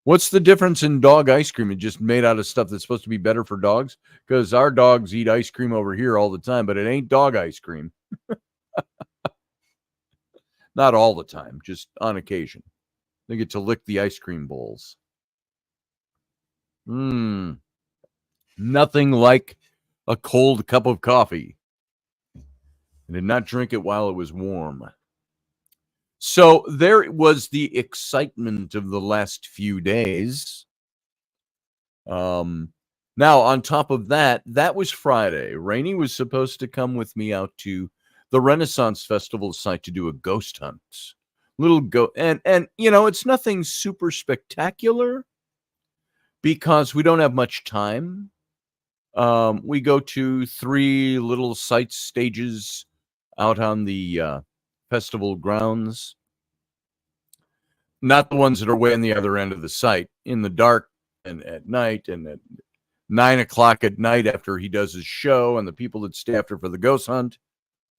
What's the difference in dog ice cream? It just made out of stuff that's supposed to be better for dogs? Because our dogs eat ice cream over here all the time, but it ain't dog ice cream. Not all the time, just on occasion. They get to lick the ice cream bowls. Nothing like a cold cup of coffee. I did not drink it while it was warm. So there was the excitement of the last few days. Now, on top of that, that was Friday. Raini was supposed to come with me out to the Renaissance Festival site to do a ghost hunt. And you know, it's nothing super spectacular because we don't have much time. We go to 3 little site stages out on the festival grounds. Not the ones that are way on the other end of the site, in the dark and at night and at 9 o'clock at night after he does his show, and the people that stay after for the ghost hunt.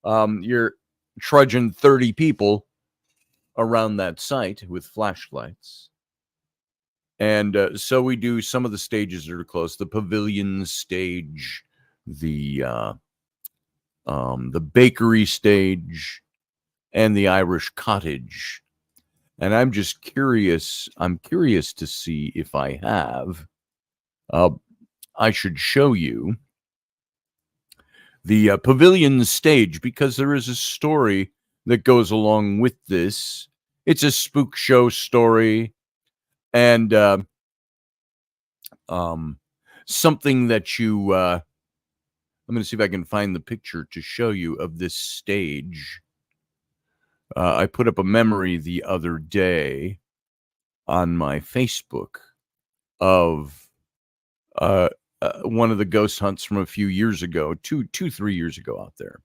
You're trudging 30 people around that site with flashlights. And so we do some of the stages that are close, the pavilion stage, the bakery stage, and the Irish cottage. And I'm just curious. I'm curious to see if I have. I should show you the pavilion stage because there is a story that goes along with this. It's a spook show story, and something that you. I'm going to see if I can find the picture to show you of this stage. I put up a memory the other day on my Facebook of one of the ghost hunts from a few years ago, 3 years ago out there.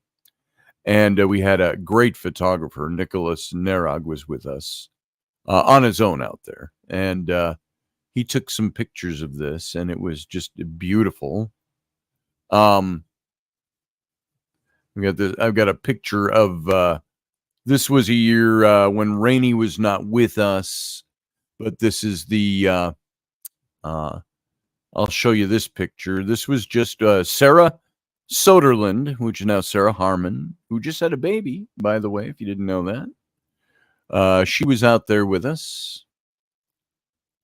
And we had a great photographer, Nicholas Nerag, was with us on his own out there. And he took some pictures of this, and it was just beautiful. I've got a picture of this was a year when Raini was not with us, but this is the I'll show you this picture. This was just Sarah Soderlund, which is now Sarah Harmon, who just had a baby, by the way, if you didn't know that. She was out there with us.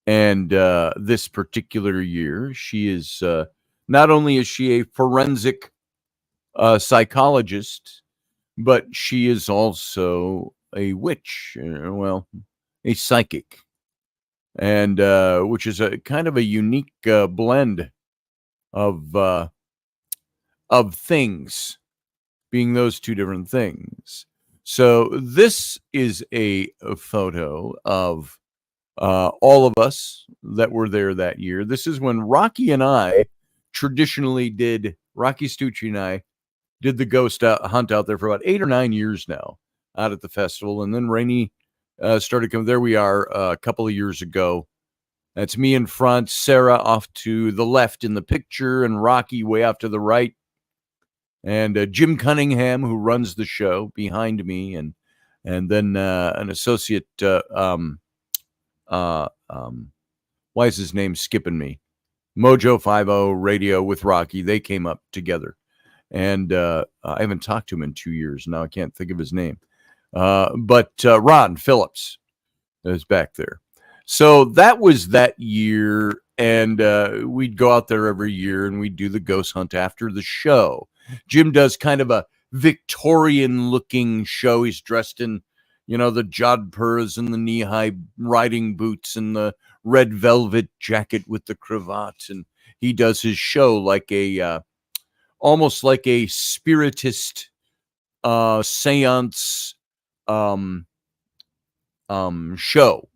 And this particular year, she is not only is she a forensic psychologist, but she is also a witch, a psychic. And which is a kind of a unique blend of things, being those two different things. So this is a photo of all of us that were there that year. This is when Rocky and I traditionally did. Rocky Stucci and I did the ghost hunt out there for about 8 or 9 years now, out at the festival, and then Raini started coming. There we are a couple of years ago. That's me in front, Sarah off to the left in the picture, and Rocky way off to the right. And Jim Cunningham, who runs the show, behind me, and then an associate. Why is his name skipping me? Mojo 50 Radio with Rocky. They came up together, and I haven't talked to him in 2 years now. I can't think of his name. But Ron Phillips, It's back there. So that was that year, and we'd go out there every year, and we'd do the ghost hunt after the show. Jim does kind of a Victorian-looking show. He's dressed in, the jodhpurs and the knee-high riding boots and the red velvet jacket with the cravat, and he does his show like almost like a spiritist seance show,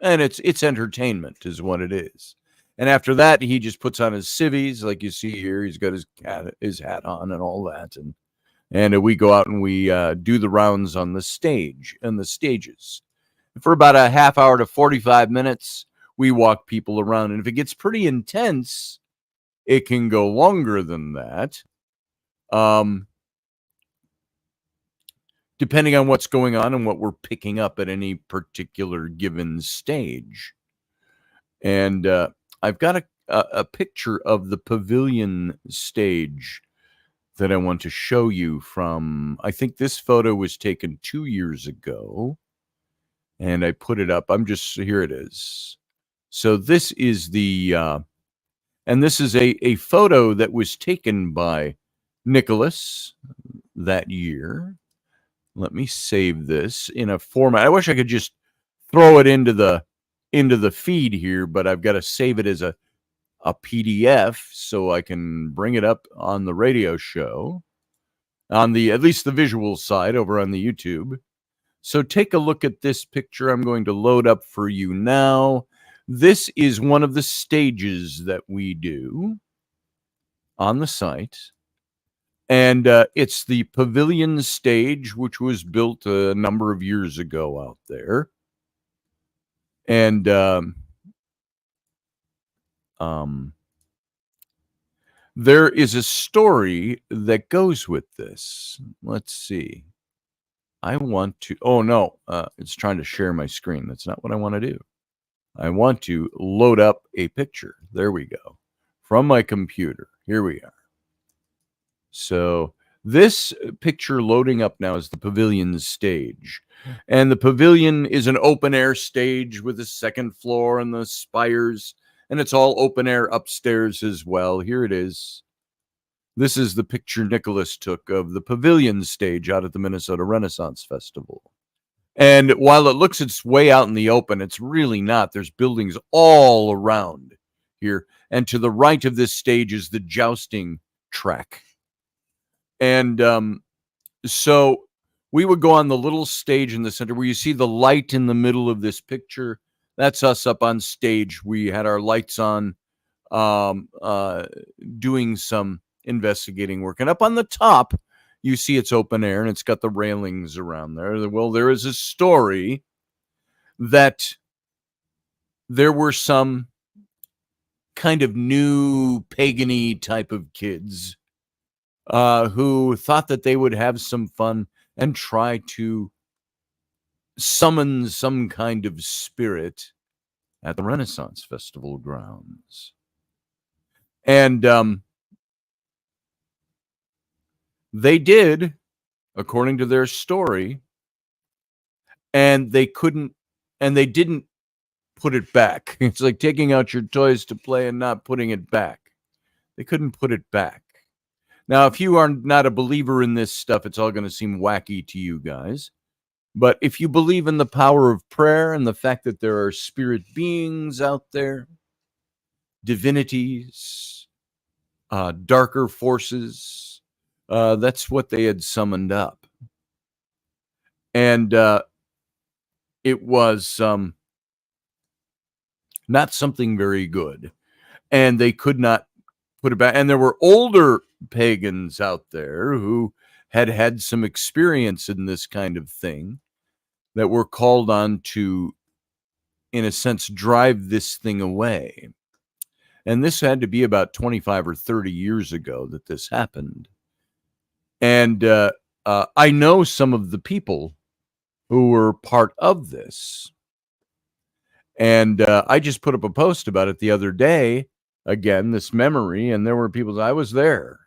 and it's entertainment is what it is. And after that, he just puts on his civvies, like you see here. He's got his hat on and all that, and we go out and we do the rounds on the stage and the stages. For about a half hour to 45 minutes, we walk people around, and if it gets pretty intense, it can go longer than that. Depending on what's going on and what we're picking up at any particular given stage. And I've got a picture of the pavilion stage that I want to show you from, I think this photo was taken 2 years ago, and I put it up. Here it is. So this is and this is a photo that was taken by Nicholas that year. Let me save this in a format. I wish I could just throw it into the feed here, but I've got to save it as a PDF so I can bring it up on the radio show, on at least the visual side over on the YouTube. So take a look at this picture I'm going to load up for you now. This is one of the stages that we do on the site. And it's the pavilion stage, which was built a number of years ago out there. And there is a story that goes with this. Let's see. It's trying to share my screen. That's not what I want to do. I want to load up a picture. There we go. From my computer. Here we are. So this picture loading up now is the pavilion stage. And the pavilion is an open air stage with a second floor and the spires. And it's all open air upstairs as well. Here it is. This is the picture Nicholas took of the pavilion stage out at the Minnesota Renaissance Festival. And while it looks it's way out in the open, it's really not. There's buildings all around here. And to the right of this stage is the jousting track. And so we would go on the little stage in the center where you see the light in the middle of this picture. That's us up on stage. We had our lights on, doing some investigating work. And up on the top, you see it's open air and it's got the railings around there. Well, there is a story that there were some kind of new pagan-y type of kids who thought that they would have some fun and try to summon some kind of spirit at the Renaissance Festival grounds. And they did, according to their story, and they didn't put it back. It's like taking out your toys to play and not putting it back. They couldn't put it back. Now, if you are not a believer in this stuff, it's all going to seem wacky to you guys. But if you believe in the power of prayer and the fact that there are spirit beings out there, divinities, darker forces, that's what they had summoned up. And it was not something very good. And they could not put it back. And there were older pagans out there who had had some experience in this kind of thing that were called on to, in a sense, drive this thing away. And this had to be about 25 or 30 years ago that this happened. And I know some of the people who were part of this. And I just put up a post about it the other day. Again, this memory, and there were people I was there.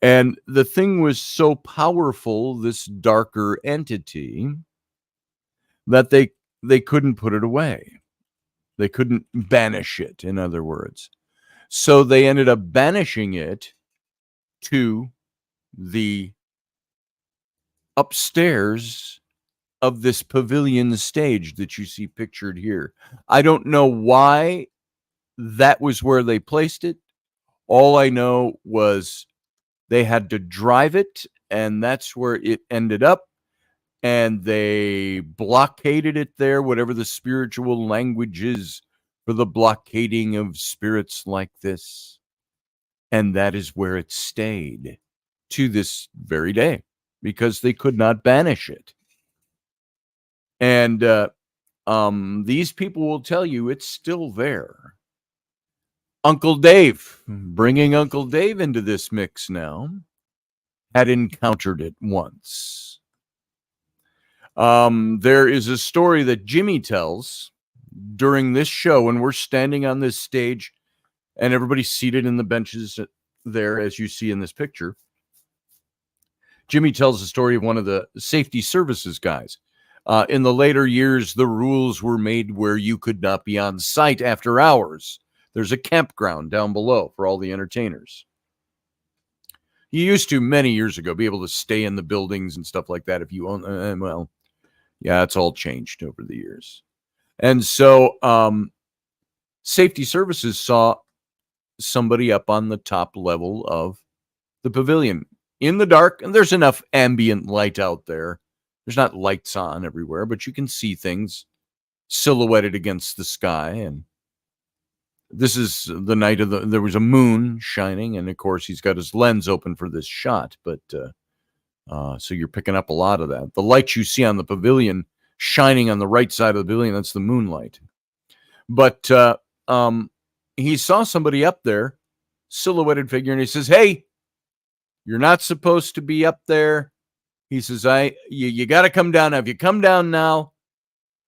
And the thing was so powerful, this darker entity, that they couldn't put it away. They couldn't banish it, in other words. So they ended up banishing it to the upstairs of this pavilion stage that you see pictured here. I don't know why that was where they placed it. All I know was they had to drive it, and that's where it ended up. And they blockaded it there, whatever the spiritual language is for the blockading of spirits like this. And that is where it stayed to this very day, because they could not banish it. And these people will tell you it's still there. Uncle Dave, bringing Uncle Dave into this mix now, had encountered it once. There is a story that Jimmy tells during this show, and we're standing on this stage, and everybody's seated in the benches there, as you see in this picture. Jimmy tells the story of one of the safety services guys. In the later years, the rules were made where you could not be on site after hours. There's a campground down below for all the entertainers. You used to, many years ago, be able to stay in the buildings and stuff like that if you own. Well, yeah, it's all changed over the years. And so safety services saw somebody up on the top level of the pavilion in the dark, and there's enough ambient light out there. There's not lights on everywhere, but you can see things silhouetted against the sky. And this is the night of there was a moon shining, and of course he's got his lens open for this shot, but so you're picking up a lot of that. The light you see on the pavilion shining on the right side of the pavilion, that's the moonlight. But he saw somebody up there, silhouetted figure, and he says, "Hey, you're not supposed to be up there." He says, you got to come down now. If you come down now,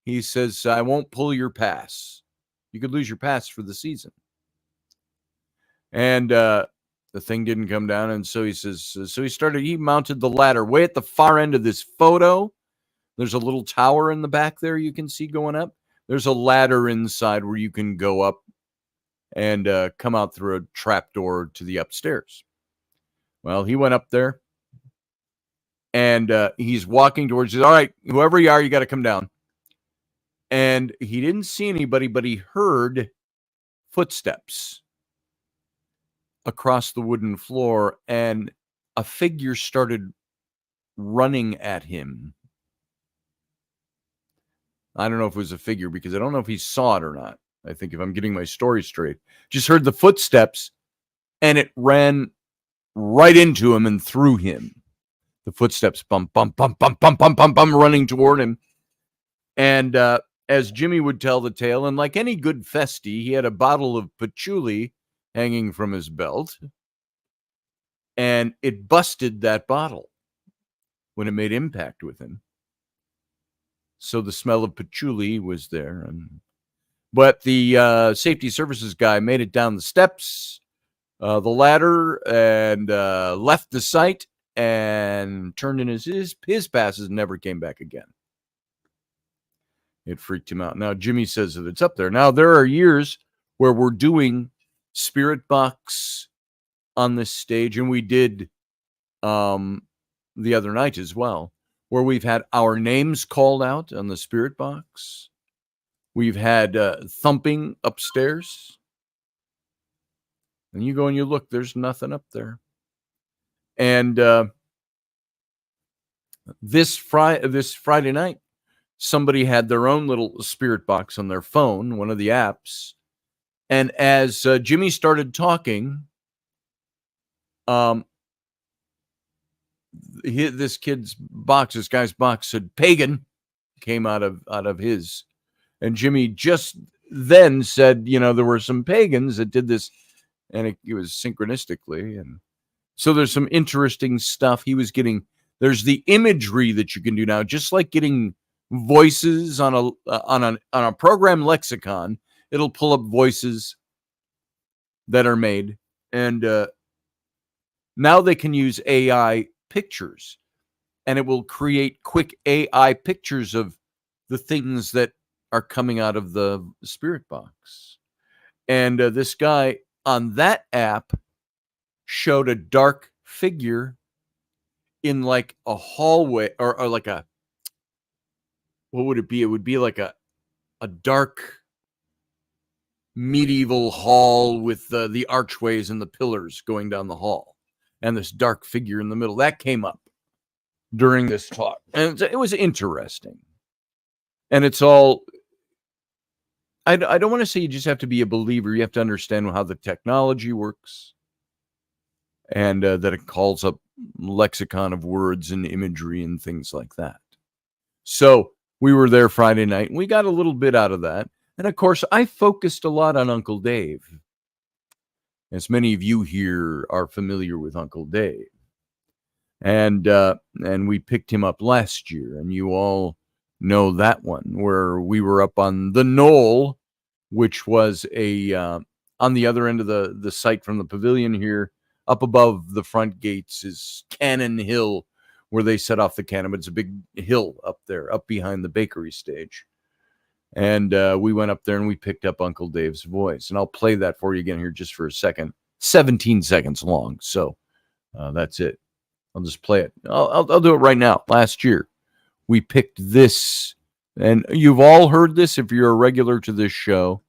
he says, I won't pull your pass. You could lose your pass for the season. And the thing didn't come down. And so he says, he mounted the ladder way at the far end of this photo. There's a little tower in the back there you can see going up. There's a ladder inside where you can go up and come out through a trap door to the upstairs. Well, he went up there. And he's walking towards you. All right, whoever you are, you got to come down. And he didn't see anybody, but he heard footsteps across the wooden floor, and a figure started running at him. I don't know if it was a figure, because I don't know if he saw it or not. I think if I'm getting my story straight, just heard the footsteps, and it ran right into him and through him. The footsteps, bump, bump, bump, bump, bump, bump, bump, bump, running toward him. And as Jimmy would tell the tale, and like any good festy, he had a bottle of patchouli hanging from his belt, and it busted that bottle when it made impact with him. So the smell of patchouli was there. But the safety services guy made it down the steps, the ladder, and left the site, and turned in his passes and never came back again. It freaked him out. Now, Jimmy says that it's up there. Now, there are years where we're doing Spirit Box on this stage, and we did the other night as well, where we've had our names called out on the Spirit Box. We've had thumping upstairs. And you go and you look, there's nothing up there. And this Friday night, somebody had their own little Spirit Box on their phone, one of the apps. And as Jimmy started talking, this guy's box said pagan, came out of his. And Jimmy just then said, there were some pagans that did this, and it was synchronistically. And so there's some interesting stuff he was getting. There's the imagery that you can do now, just like getting voices on a program lexicon. It'll pull up voices that are made, and now they can use AI pictures, and it will create quick AI pictures of the things that are coming out of the spirit box. And this guy on that app showed a dark figure in like a hallway or like a, what would it be? It would be like a dark medieval hall with the archways and the pillars going down the hall, and this dark figure in the middle. That came up during this talk, and it was interesting. And it's all, I don't want to say you just have to be a believer. You have to understand how the technology works, and that it calls up lexicon of words and imagery and things like that. So we were there Friday night, and we got a little bit out of that. And of course, I focused a lot on Uncle Dave. As many of you here are familiar with Uncle Dave. And we picked him up last year, and you all know that one, where we were up on the knoll, which was on the other end of the site from the pavilion here. Up above the front gates is Cannon Hill, where they set off the cannon. But it's a big hill up there, up behind the bakery stage. And we went up there and we picked up Uncle Dave's voice. And I'll play that for you again here just for a second. 17 seconds long. So that's it. I'll just play it. I'll do it right now. Last year, we picked this. And you've all heard this if you're a regular to this show.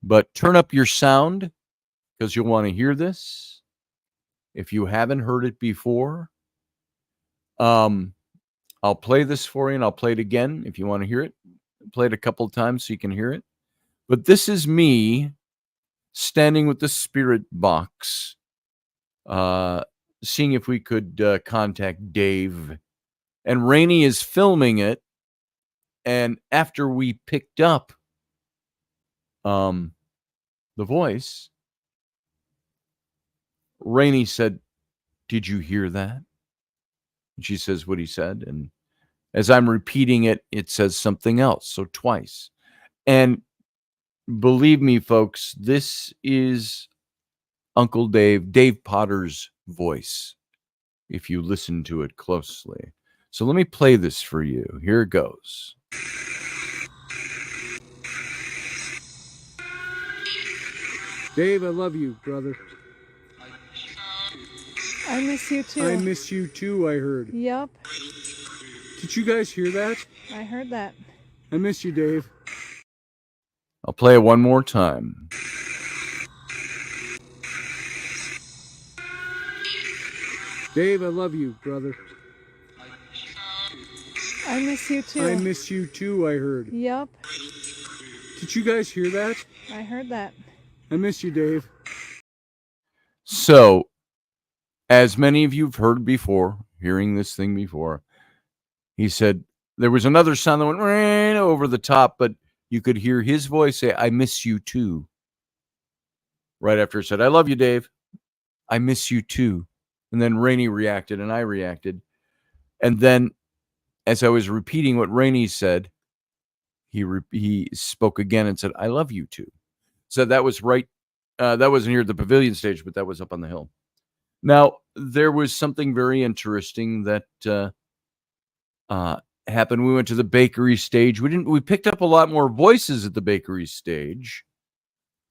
But turn up your sound because you'll want to hear this. If you haven't heard it before, I'll play this for you, and I'll play it again if you want to hear it. Play it a couple of times so you can hear it. But this is me standing with the spirit box, seeing if we could contact Dave. And Raini is filming it. And after we picked up the voice, Raini said, "Did you hear that?" And she says what he said. And as I'm repeating it, it says something else. So twice. And believe me, folks, this is Uncle Dave Potter's voice, if you listen to it closely. So let me play this for you. Here it goes. Dave, I love you, brother. I miss you too. I miss you too, I heard. Yep. Did you guys hear that? I heard that. I miss you, Dave. I'll play it one more time. Dave, I love you, brother. I miss you too. I miss you too, I heard. Yep. Did you guys hear that? I heard that. I miss you, Dave. So, as many of you have heard before, hearing this thing before, he said there was another sound that went over the top, but you could hear his voice say, "I miss you too." Right after it said, "I love you, Dave. I miss you too." And then Raini reacted and I reacted. And then as I was repeating what Raini said, he spoke again and said, "I love you too." So that was right. That wasn't here at the pavilion stage, but that was up on the hill. Now, there was something very interesting that happened. We went to the bakery stage. We picked up a lot more voices at the bakery stage.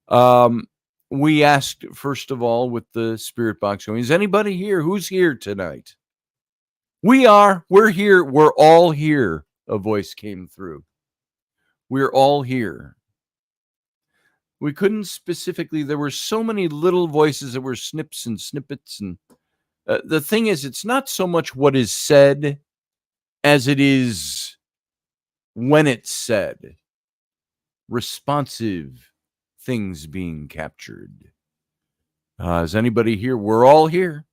We asked, first of all, with the spirit box going, is anybody here? Who's here tonight? We are. We're here. We're all here. A voice came through. We're all here. We couldn't specifically, there were so many little voices that were snips and snippets. And the thing is, it's not so much what is said as it is when it's said. Responsive things being captured. Is anybody here? We're all here.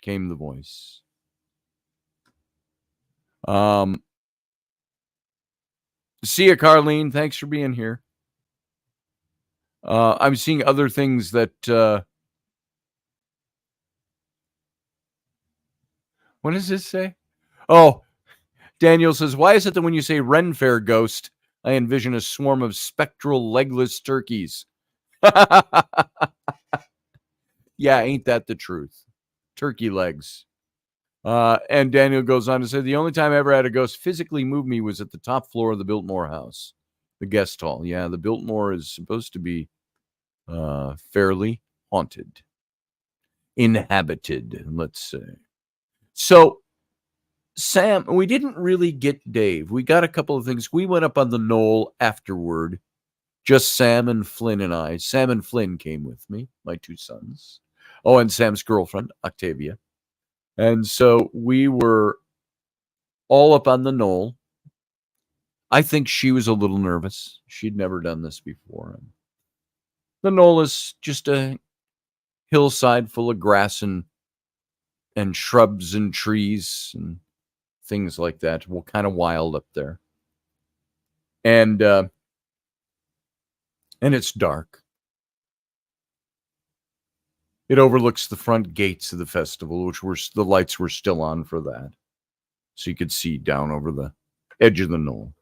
Came the voice. See ya, Carlene. Thanks for being here. I'm seeing other things that. What does this say? Oh, Daniel says, why is it that when you say Ren Fair ghost, I envision a swarm of spectral legless turkeys? Yeah, ain't that the truth? Turkey legs. And Daniel goes on to say, the only time I ever had a ghost physically move me was at the top floor of the Biltmore house, the guest hall. Yeah, the Biltmore is supposed to be fairly haunted, inhabited, let's say. So, Sam, we didn't really get Dave. We got a couple of things. We went up on the knoll afterward, just Sam and Flynn and I. Sam and Flynn came with me, my two sons. Oh, and Sam's girlfriend, Octavia. And so we were all up on the knoll. I think she was a little nervous. She'd never done this before. The knoll is just a hillside full of grass and shrubs and trees and things like that. Well, kind of wild up there. And it's dark. It overlooks the front gates of the festival, which the lights were still on for that. So you could see down over the edge of the knoll.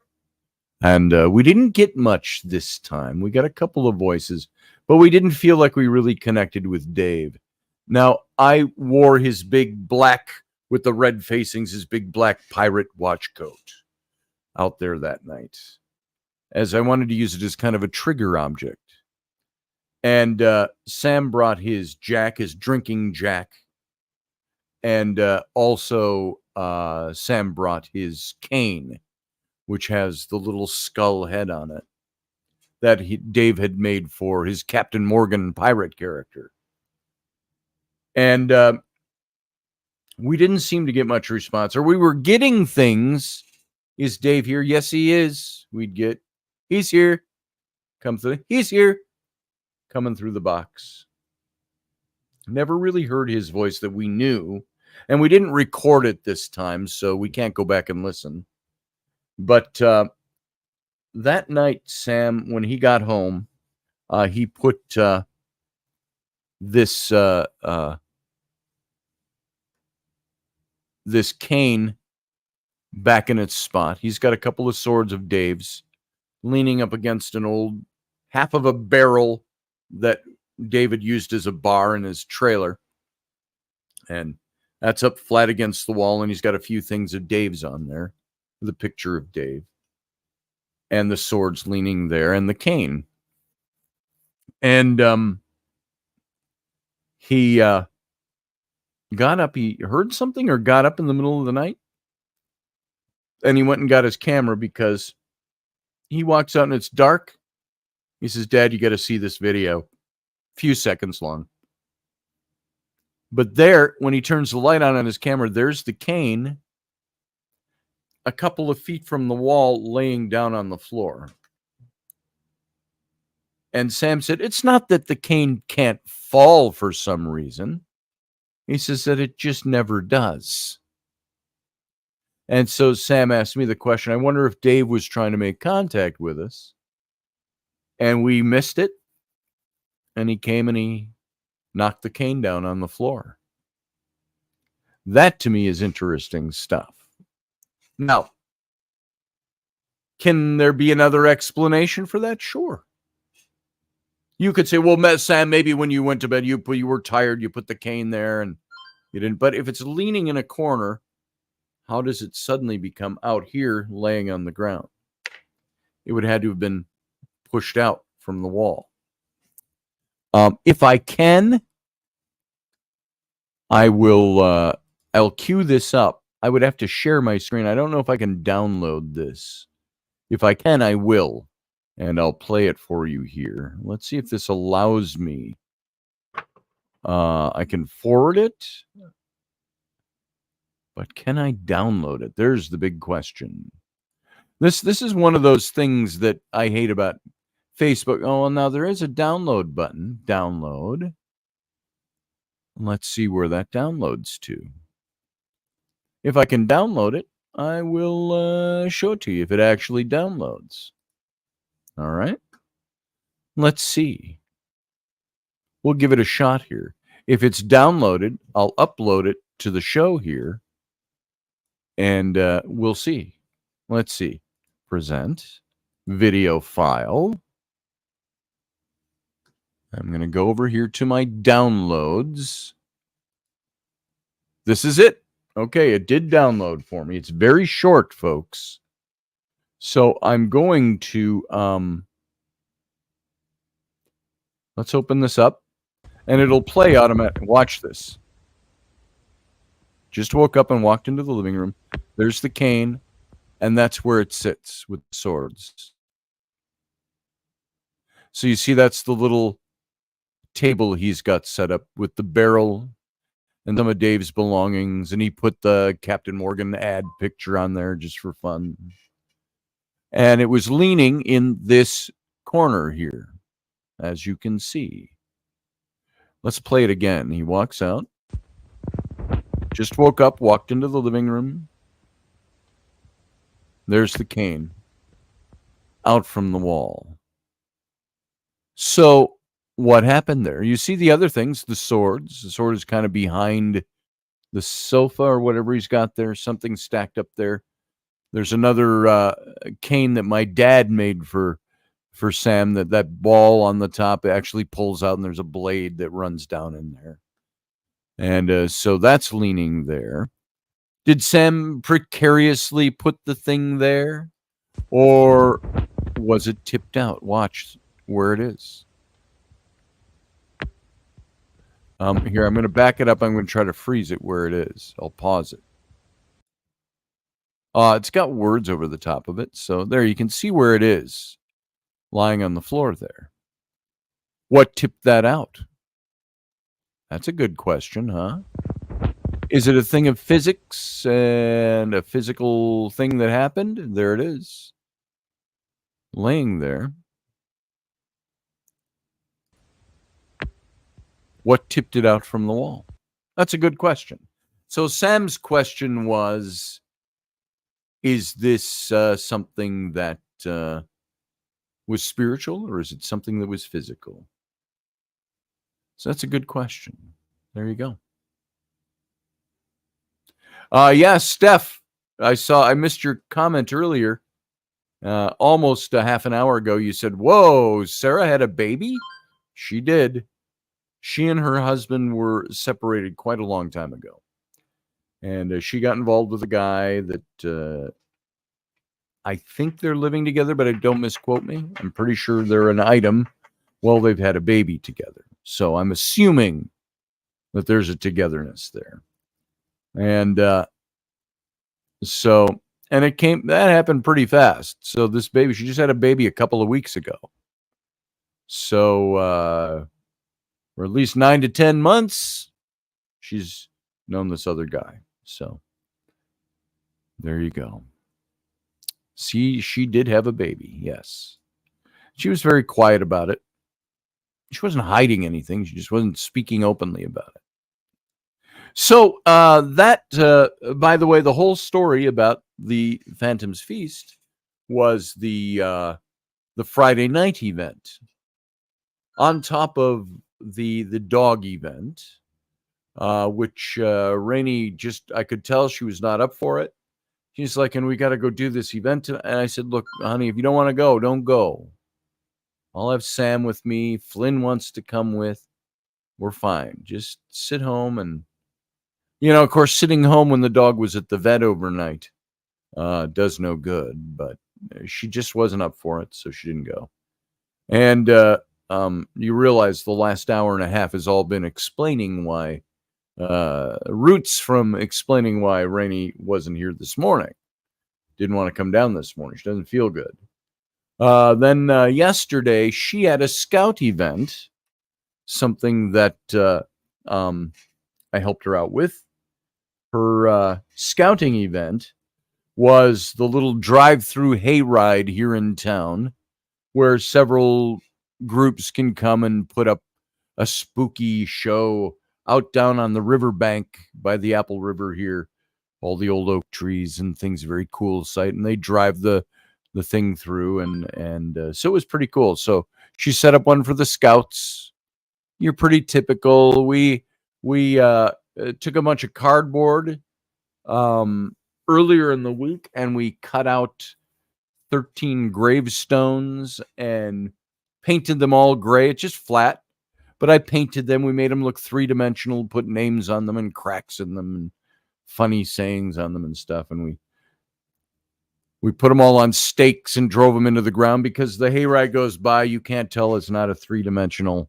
And we didn't get much this time. We got a couple of voices, but we didn't feel like we really connected with Dave. Now, I wore his big black with the red facings, his big black pirate watch coat out there that night, as I wanted to use it as kind of a trigger object. And Sam brought his jack, his drinking jack. And also Sam brought his cane, which has the little skull head on it that Dave had made for his Captain Morgan pirate character. And we didn't seem to get much response. Or we were getting things. Is Dave here? Yes, he is. We'd get, he's here. Come through. He's here. Coming through the box. Never really heard his voice that we knew. And we didn't record it this time, so we can't go back and listen. But that night, Sam, when he got home, he put this cane back in its spot. He's got a couple of swords of Dave's leaning up against an old half of a barrel that David used as a bar in his trailer. And that's up flat against the wall, and he's got a few things of Dave's on there with a picture of Dave. And the swords leaning there, and the cane. And he got up. He heard something or got up in the middle of the night. And he went and got his camera because he walks out and it's dark. He says, Dad, you got to see this video. A few seconds long. But there, when he turns the light on his camera, there's the cane a couple of feet from the wall laying down on the floor. And Sam said, it's not that the cane can't fall for some reason. He says that it just never does. And so Sam asked me the question, I wonder if Dave was trying to make contact with us. And we missed it. And he came and he knocked the cane down on the floor. That to me is interesting stuff. Now, can there be another explanation for that? Sure. You could say, well, Sam, maybe when you went to bed, you were tired, you put the cane there and you didn't. But if it's leaning in a corner, how does it suddenly become out here laying on the ground? It would have had to have been pushed out from the wall. If I can, I will, I'll cue this up. I would have to share my screen. I don't know if I can download this. If I can, I will. And I'll play it for you here. Let's see if this allows me. I can forward it. But can I download it? There's the big question. This is one of those things that I hate about Facebook. Oh, well, now there is a download button. Download. Let's see where that downloads to. If I can download it, I will show it to you if it actually downloads. All right. Let's see. We'll give it a shot here. If it's downloaded, I'll upload it to the show here. And we'll see. Let's see. Present. Video file. I'm going to go over here to my downloads. This is it. Okay, it did download for me. It's very short, folks. So I'm going to let's open this up, and it'll play automatic. Watch this. Just woke up and walked into the living room. There's the cane, and that's where it sits with the swords. So you see that's the little table he's got set up with the barrel and some of Dave's belongings, and he put the Captain Morgan ad picture on there just for fun. And it was leaning in this corner here, as you can see. Let's play it again. He walks out. Just woke up, walked into the living room. There's the cane out from the wall. So what happened there? You see the other things, the swords. The sword is kind of behind the sofa or whatever he's got there. Something stacked up there. There's another cane that my dad made for Sam. That ball on the top actually pulls out, and there's a blade that runs down in there. And so that's leaning there. Did Sam precariously put the thing there? Or was it tipped out? Watch where it is. Here, I'm going to back it up. I'm going to try to freeze it where it is. I'll pause it. It's got words over the top of it. So there, you can see where it is, lying on the floor there. What tipped that out? That's a good question, huh? Is it a thing of physics and a physical thing that happened? There it is, laying there. What tipped it out from the wall? That's a good question. So Sam's question was, is this something that was spiritual, or is it something that was physical? So that's a good question. There you go. Yeah, Steph, I missed your comment earlier. Almost a half an hour ago, you said, whoa, Sarah had a baby? She did. She and her husband were separated quite a long time ago. And she got involved with a guy that I think they're living together, but don't misquote me. I'm pretty sure they're an item. Well, they've had a baby together. So I'm assuming that there's a togetherness there. And that happened pretty fast. So this baby, she just had a baby a couple of weeks ago. So, or at least 9 to 10 months, she's known this other guy. So there you go. See, she did have a baby. Yes. She was very quiet about it. She wasn't hiding anything. She just wasn't speaking openly about it. So by the way, the whole story about the Phantom's Feast was the Friday night event. On top of the dog event, which Raini I could tell she was not up for it. She's like, and we got to go do this event. And I said, look, honey, if you don't want to go, don't go. I'll have Sam with me. Flynn wants to come with. We're fine. Just sit home. And, of course, sitting home when the dog was at the vet overnight does no good. But she just wasn't up for it, so she didn't go. And you realize the last hour and a half has all been explaining why, roots from explaining why Raini wasn't here this morning. Didn't want to come down this morning. She doesn't feel good. Then yesterday, she had a scout event, something that I helped her out with. Her scouting event was the little drive-through hayride here in town, where several groups can come and put up a spooky show out down on the riverbank by the Apple River here. All the old oak trees and things, very cool sight. And they drive the thing through, and so it was pretty cool. So she set up one for the scouts. You're pretty typical. We took a bunch of cardboard earlier in the week, and we cut out 13 gravestones and painted them all gray. It's just flat, but I painted them. We made them look three-dimensional, put names on them and cracks in them, and funny sayings on them and stuff. And we put them all on stakes and drove them into the ground because the hayride goes by. You can't tell it's not a 3-dimensional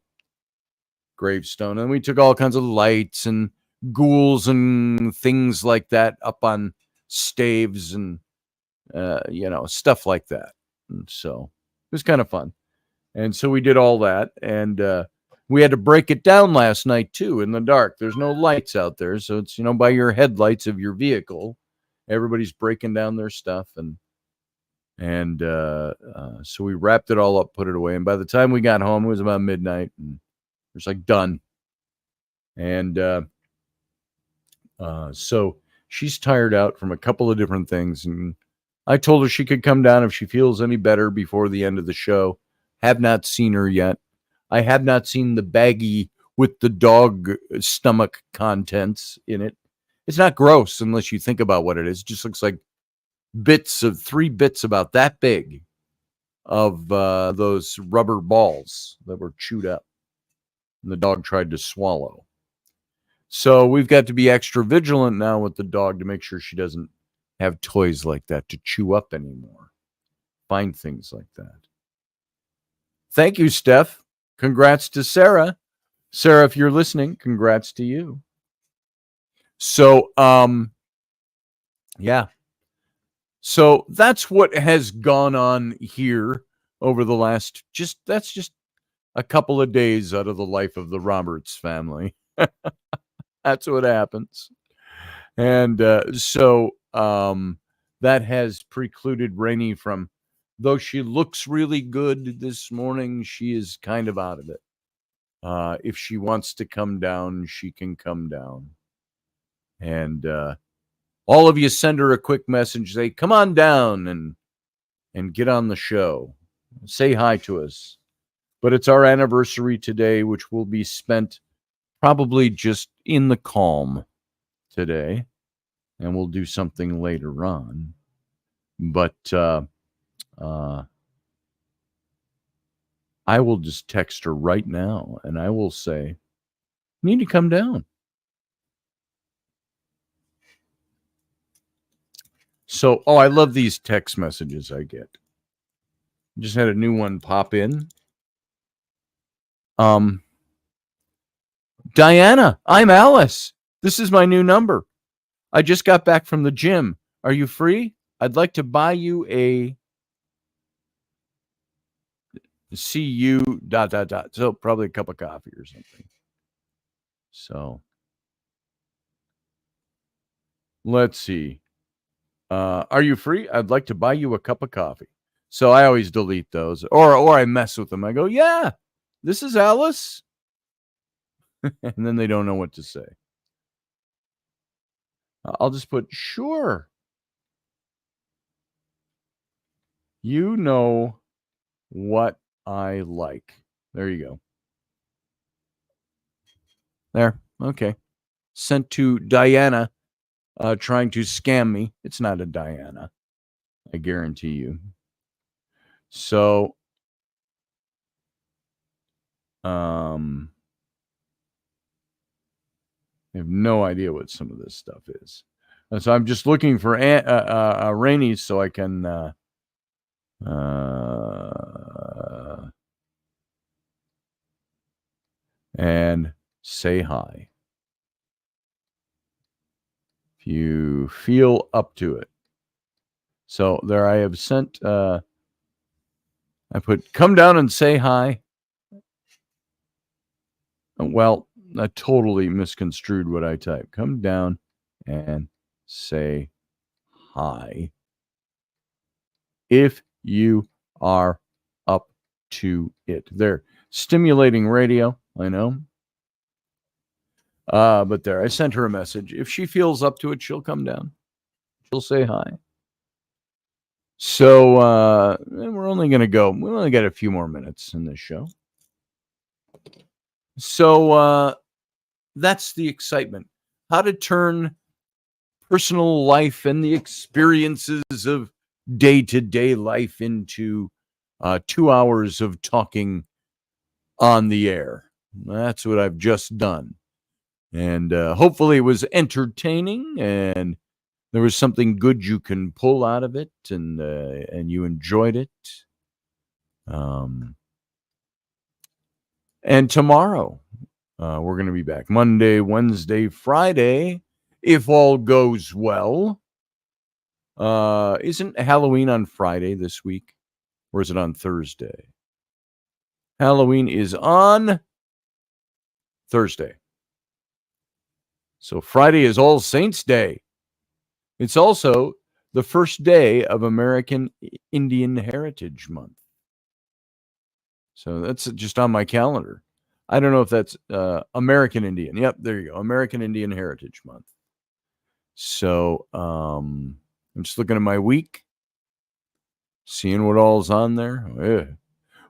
gravestone. And we took all kinds of lights and ghouls and things like that up on staves and, stuff like that. And so it was kind of fun. And so we did all that. And we had to break it down last night, too, in the dark. There's no lights out there. So it's, by your headlights of your vehicle. Everybody's breaking down their stuff. And so we wrapped it all up, put it away. And by the time we got home, it was about midnight. And it was like done. And so she's tired out from a couple of different things. And I told her she could come down if she feels any better before the end of the show. Have not seen her yet. I have not seen the baggie with the dog stomach contents in it. It's not gross unless you think about what it is. It just looks like 3 bits about that big of those rubber balls that were chewed up and the dog tried to swallow. So we've got to be extra vigilant now with the dog to make sure she doesn't have toys like that to chew up anymore. Find things like that. Thank you, Steph. Congrats to Sarah. Sarah, if you're listening, congrats to you. So, yeah. So that's what has gone on here over the last, that's just a couple of days out of the life of the Roberts family. That's what happens. And so that has precluded Raini from, though she looks really good this morning, she is kind of out of it. If she wants to come down, she can come down. And all of you send her a quick message. Say, come on down and get on the show. Say hi to us. But it's our anniversary today, which will be spent probably just in the calm today. And we'll do something later on. But I will just text her right now and I will say, you need to come down. So, I love these text messages I get. Just had a new one pop in. Diana, I'm Alice. This is my new number. I just got back from the gym. Are you free? I'd like to buy you a CU ... So probably a cup of coffee or something. So let's see. Are you free? I'd like to buy you a cup of coffee. So I always delete those, or I mess with them. I go, yeah, this is Alice. And then they don't know what to say. I'll just put, sure. You know what I like. There you go. There. Okay. Sent to Diana, trying to scam me. It's not a Diana. I guarantee you. So, I have no idea what some of this stuff is. So I'm just looking for Raini so I can and say hi. If you feel up to it. So there I have sent, I put, come down and say hi. Well, I totally misconstrued what I typed. Come down and say hi. If you are up to it. They're stimulating radio, I know. But there, I sent her a message. If she feels up to it, she'll come down. She'll say hi. So we're only going to go. We only got a few more minutes in this show. So that's the excitement. How to turn personal life and the experiences of day-to-day life into 2 hours of talking on the air. That's what I've just done. And hopefully it was entertaining and there was something good you can pull out of it, and you enjoyed it. And tomorrow, we're going to be back Monday, Wednesday, Friday, if all goes well. Isn't Halloween on Friday this week? Or is it on Thursday? Halloween is on Thursday. So Friday is All Saints Day. It's also the first day of American Indian Heritage Month. So that's just on my calendar. I don't know if that's American Indian. Yep, there you go. American Indian Heritage Month. So I'm just looking at my week, seeing what all's on there. Yeah.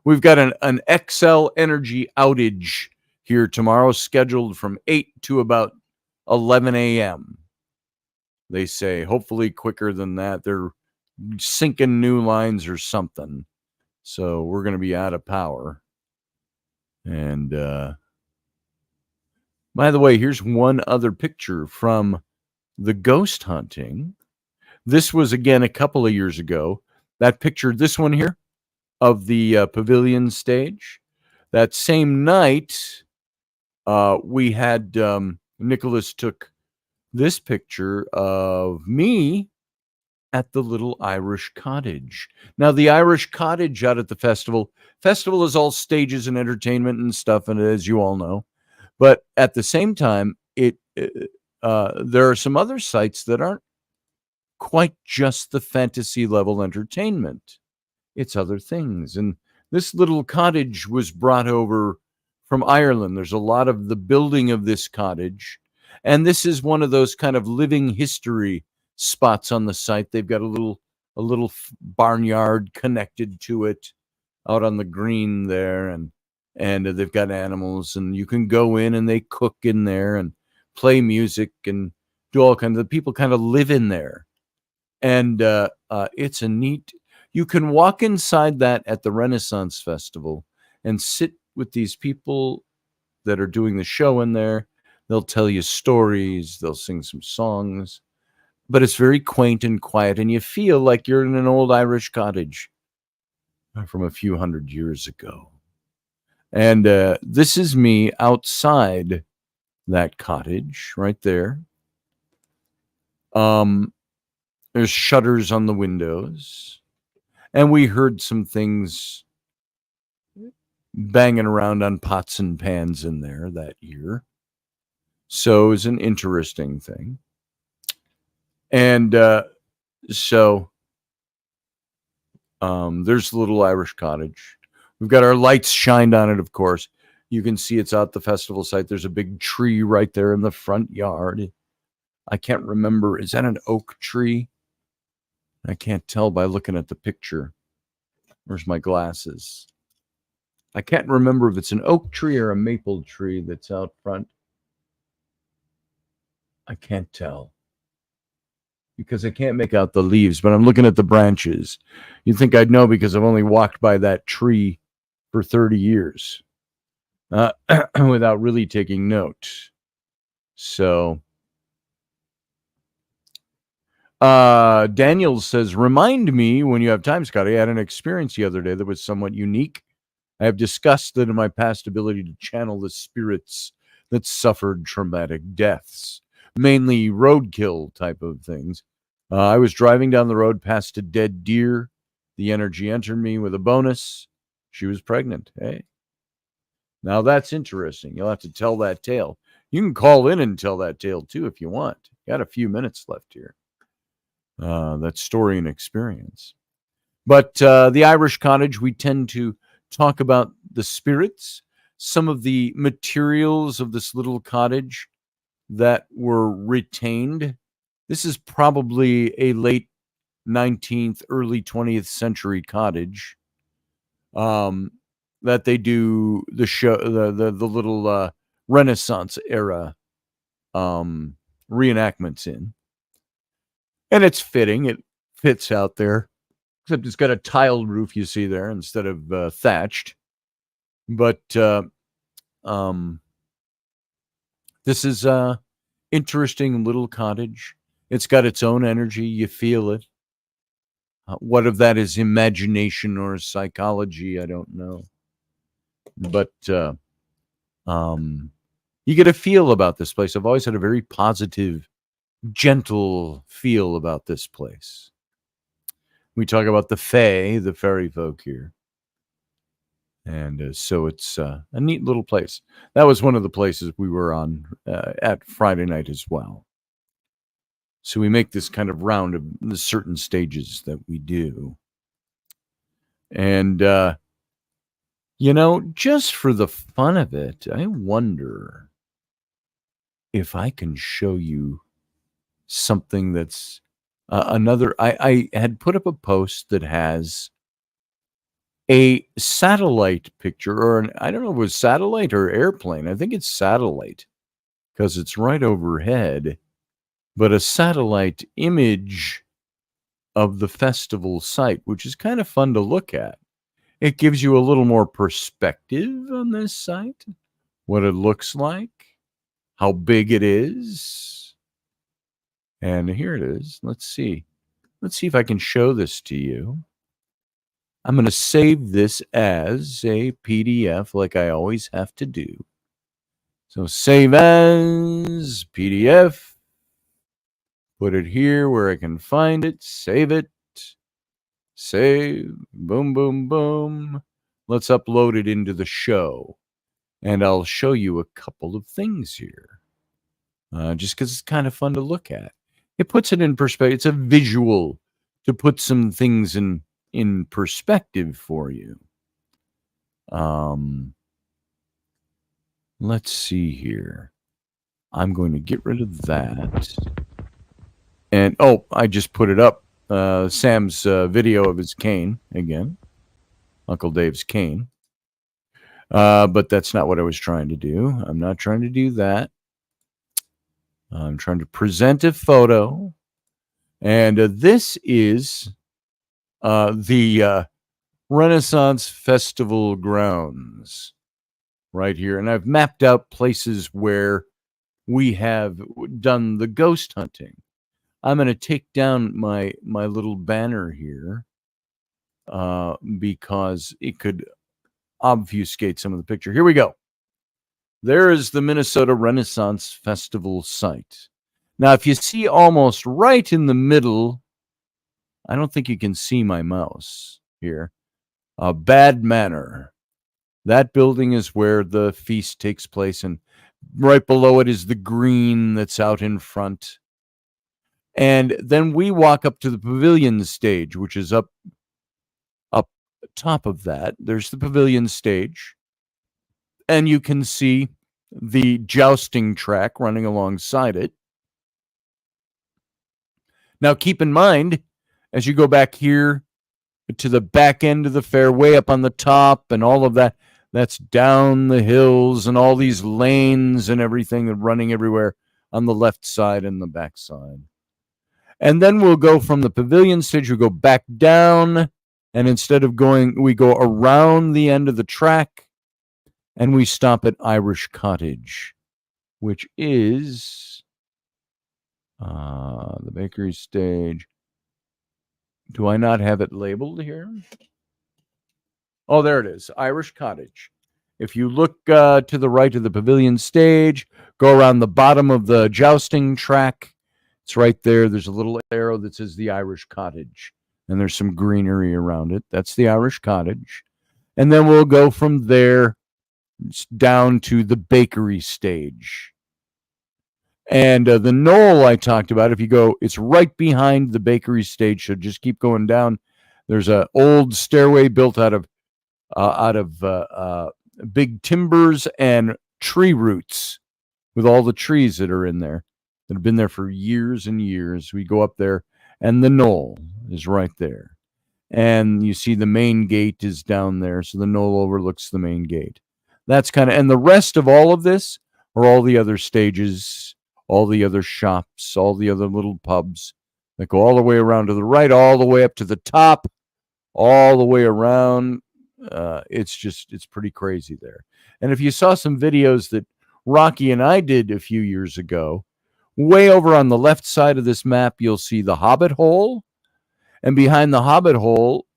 We've got an XL energy outage here tomorrow, scheduled from 8 to about 11 a.m. They say, hopefully quicker than that. They're sinking new lines or something. So we're going to be out of power. And by the way, here's one other picture from the ghost hunting. This was, again, a couple of years ago. That picture, this one here, of the pavilion stage. That same night, we had Nicholas took this picture of me at the little Irish cottage. Now, the Irish cottage out at the festival is all stages and entertainment and stuff, and as you all know. But at the same time, there are some other sites that aren't quite just the fantasy level entertainment. It's other things. And this little cottage was brought over from Ireland. There's a lot of the building of this cottage. And this is one of those kind of living history spots on the site. They've got a little barnyard connected to it out on the green there. And they've got animals, and you can go in and they cook in there and play music and do all kinds of, people kind of live in there. And it's a neat, you can walk inside that at the Renaissance Festival and sit with these people that are doing the show in there. They'll tell you stories, they'll sing some songs, but it's very quaint and quiet, and you feel like you're in an old Irish cottage from a few hundred years ago. And this is me outside that cottage right there. There's shutters on the windows. And we heard some things banging around on pots and pans in there that year. So it was an interesting thing. And so there's the little Irish cottage. We've got our lights shined on it, of course. You can see it's out the festival site. There's a big tree right there in the front yard. I can't remember. Is that an oak tree? I can't tell by looking at the picture. Where's my glasses? I can't remember if it's an oak tree or a maple tree that's out front. I can't tell because I can't make out the leaves, but I'm looking at the branches. You'd think I'd know because I've only walked by that tree for 30 years without really taking note. So Daniel says, remind me when you have time, Scotty. I had an experience the other day that was somewhat unique. I have discussed that in my past ability to channel the spirits that suffered traumatic deaths, mainly roadkill type of things. I was driving down the road past a dead deer. The energy entered me with a bonus. She was pregnant. Hey, now that's interesting. You'll have to tell that tale. You can call in and tell that tale too if you want. Got a few minutes left here. That story and experience. But the Irish cottage, we tend to talk about the spirits, some of the materials of this little cottage that were retained. This is probably a late 19th, early 20th century cottage that they do the show, the little Renaissance era reenactments in. And it's fitting. It fits out there. Except it's got a tiled roof, you see there, instead of thatched. But This is a interesting little cottage. It's got its own energy. You feel it. What of that is imagination or psychology? I don't know. But you get a feel about this place. I've always had a very positive, gentle feel about this place. We talk about the Fae, the fairy folk here. And so it's a neat little place. That was one of the places we were on at Friday night as well. So we make this kind of round of the certain stages that we do. And, just for the fun of it, I wonder if I can show you something that's another. I had put up a post that has a satellite picture, or I don't know if it was satellite or airplane. I think it's satellite because it's right overhead, but a satellite image of the festival site, which is kind of fun to look at. It gives you a little more perspective on this site, what it looks like, how big it is. And here it is. Let's see. Let's see if I can show this to you. I'm going to save this as a PDF like I always have to do. So save as PDF. Put it here where I can find it. Save it. Save. Boom, boom, boom. Let's upload it into the show. And I'll show you a couple of things here. Just because it's kind of fun to look at. It puts it in perspective. It's a visual to put some things in perspective for you. Let's see here. I'm going to get rid of that. And, I just put it up. Sam's video of his cane again. Uncle Dave's cane. But that's not what I was trying to do. I'm not trying to do that. I'm trying to present a photo. And this is the Renaissance Festival grounds right here. And I've mapped out places where we have done the ghost hunting. I'm going to take down my little banner here because it could obfuscate some of the picture. Here we go. There is the Minnesota Renaissance Festival site. Now, if you see almost right in the middle, I don't think you can see my mouse here. Bad Manor. That building is where the feast takes place, and right below it is the green that's out in front. And then we walk up to the pavilion stage, which is up top of that. There's the pavilion stage. And you can see the jousting track running alongside it. Now, keep in mind, as you go back here to the back end of the fair, way up on the top and all of that, that's down the hills and all these lanes and everything running everywhere on the left side and the back side. And then we'll go from the pavilion stage, we'll go back down, and instead of we go around the end of the track, and we stop at Irish Cottage, which is the bakery stage. Do I not have it labeled here? Oh, there it is, Irish Cottage. If you look to the right of the pavilion stage, go around the bottom of the jousting track. It's right there. There's a little arrow that says the Irish Cottage, and there's some greenery around it. That's the Irish Cottage. And then we'll go from there down to the bakery stage. And the knoll I talked about, if you go, it's right behind the bakery stage, so just keep going down. There's an old stairway built out of big timbers and tree roots with all the trees that are in there that have been there for years and years. We go up there, and the knoll is right there. And you see the main gate is down there, so the knoll overlooks the main gate. That's kind of, and the rest of all of this are all the other stages, all the other shops, all the other little pubs that go all the way around to the right, all the way up to the top, all the way around. It's pretty crazy there. And if you saw some videos that Rocky and I did a few years ago. Way over on the left side of this map, you'll see the Hobbit Hole. And behind the Hobbit Hole,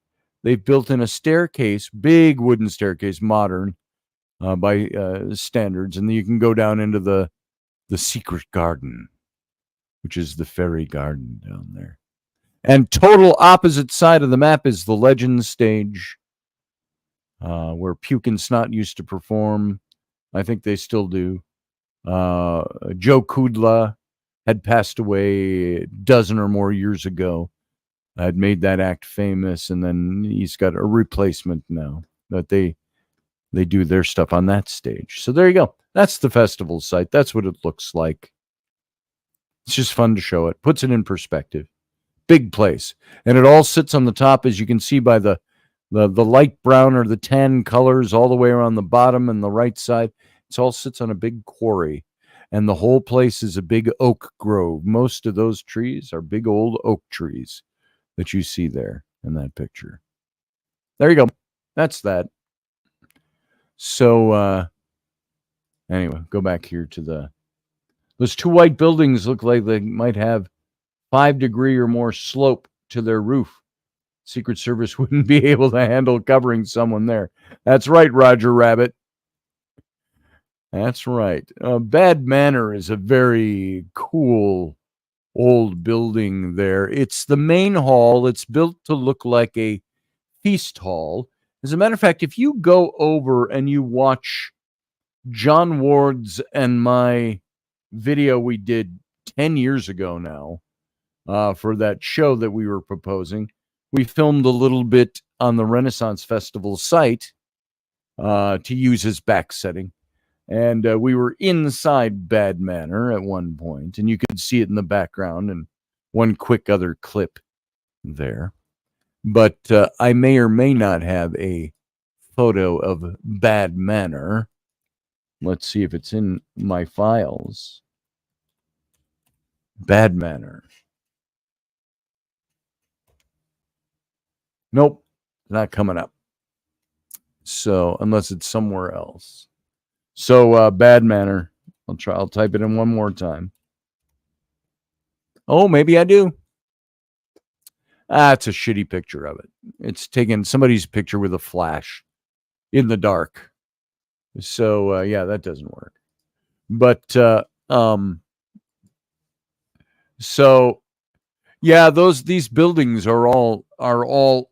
they've built in a staircase, big wooden staircase, modern by standards. And then you can go down into the secret garden, which is the fairy garden down there. And total opposite side of the map is the Legends stage, where Puke and Snot used to perform. I think they still do. Joe Kudla had passed away a dozen or more years ago. Had made that act famous, and then he's got a replacement now. But they do their stuff on that stage. So there you go. That's the festival site. That's what it looks like. It's just fun to show it. Puts it in perspective. Big place. And it all sits on the top, as you can see by the light brown or the tan colors all the way around the bottom and the right side. It all sits on a big quarry. And the whole place is a big oak grove. Most of those trees are big old oak trees that you see there in that picture. There you go. That's that. So, anyway, go back here to those two white buildings look like they might have 5-degree or more slope to their roof. Secret Service wouldn't be able to handle covering someone there. That's right, Roger Rabbit. That's right. Bad Manor is a very cool old building there. It's the main hall. It's built to look like a feast hall. As a matter of fact, if you go over and you watch John Ward's and my video we did 10 years ago now, for that show that we were proposing, we filmed a little bit on the Renaissance Festival site to use as back setting. And we were inside Bad Manor at one point, and you could see it in the background and one quick other clip there. But I may or may not have a photo of Bad Manor. Let's see if it's in my files. Bad Manor. Nope, not coming up. So, unless it's somewhere else. So, Bad Manor. I'll type it in one more time. Oh, maybe I do. It's a shitty picture of it. It's taken somebody's picture with a flash in the dark. So, yeah, that doesn't work. But, so, yeah, these buildings are all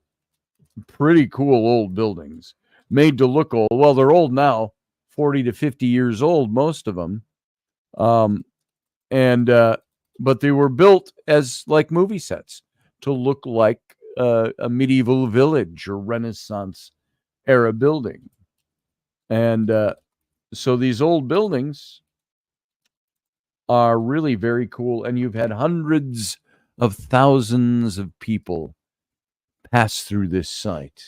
pretty cool old buildings, made to look old. Well, they're old now, 40 to 50 years old, most of them. But they were built as like movie sets to look like a medieval village or Renaissance era building. And so these old buildings are really very cool. And you've had hundreds of thousands of people pass through this site.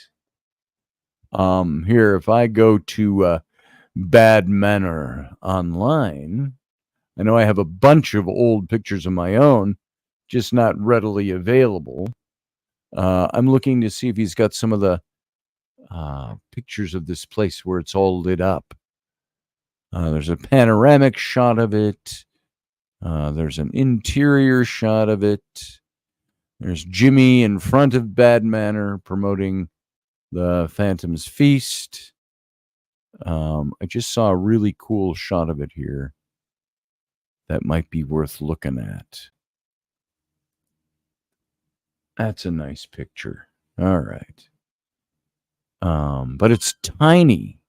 Here, if I go to Bad Manor online, I know I have a bunch of old pictures of my own, just not readily available. I'm looking to see if he's got some of the pictures of this place where it's all lit up. There's a panoramic shot of it. There's an interior shot of it. There's Jimmy in front of Bad Manor promoting the Phantom's Feast. I just saw a really cool shot of it here that might be worth looking at. That's a nice picture. All right. But it's tiny.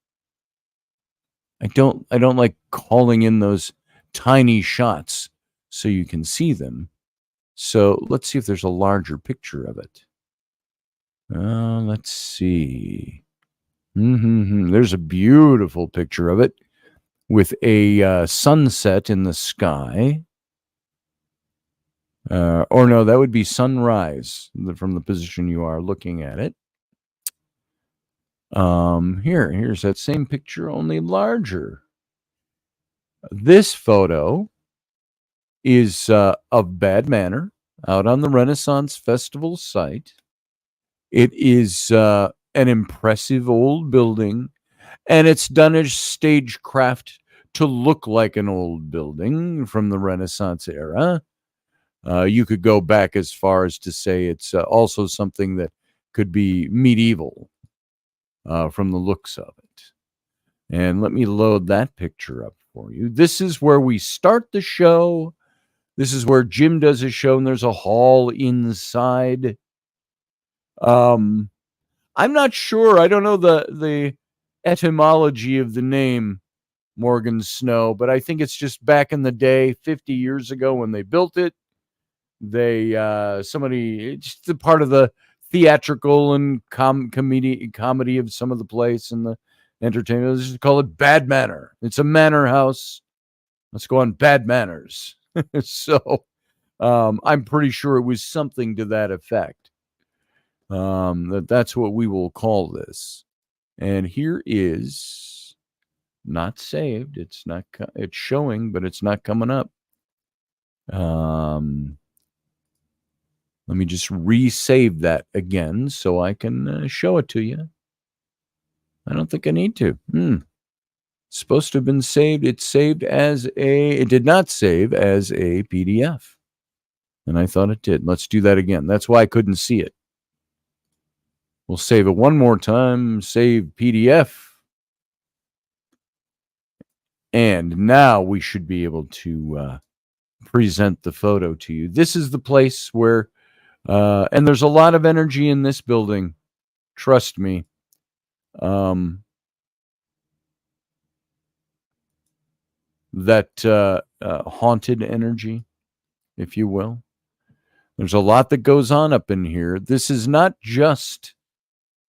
I don't like calling in those tiny shots so you can see them. So let's see if there's a larger picture of it. Let's see. There's a beautiful picture of it with a sunset in the sky. Or no, that would be sunrise from the position you are looking at it. Here's that same picture, only larger. This photo is of Bad Manor out on the Renaissance Festival site. It is an impressive old building, and it's done as stagecraft to look like an old building from the Renaissance era. You could go back as far as to say it's also something that could be medieval from the looks of it. And let me load that picture up for you. This is where we start the show. This is where Jim does his show, and there's a hall inside. I'm not sure. I don't know the etymology of the name Morgan Snow, but I think it's just back in the day, 50 years ago when they built it. They it's the part of the theatrical and comedy of some of the place and the entertainment. Let's just call it Bad Manor. It's a manor house. Let's go on Bad Manners. So I'm pretty sure it was something to that effect. That's what we will call this. And here is not saved. It's not. It's showing, but it's not coming up. Let me just resave that again so I can show it to you. I don't think I need to. It's supposed to have been saved. It did not save as a PDF. And I thought it did. Let's do that again. That's why I couldn't see it. We'll save it one more time. Save PDF. And now we should be able to present the photo to you. This is the place where, and there's a lot of energy in this building. Trust me. That haunted energy, if you will. There's a lot that goes on up in here. This is not just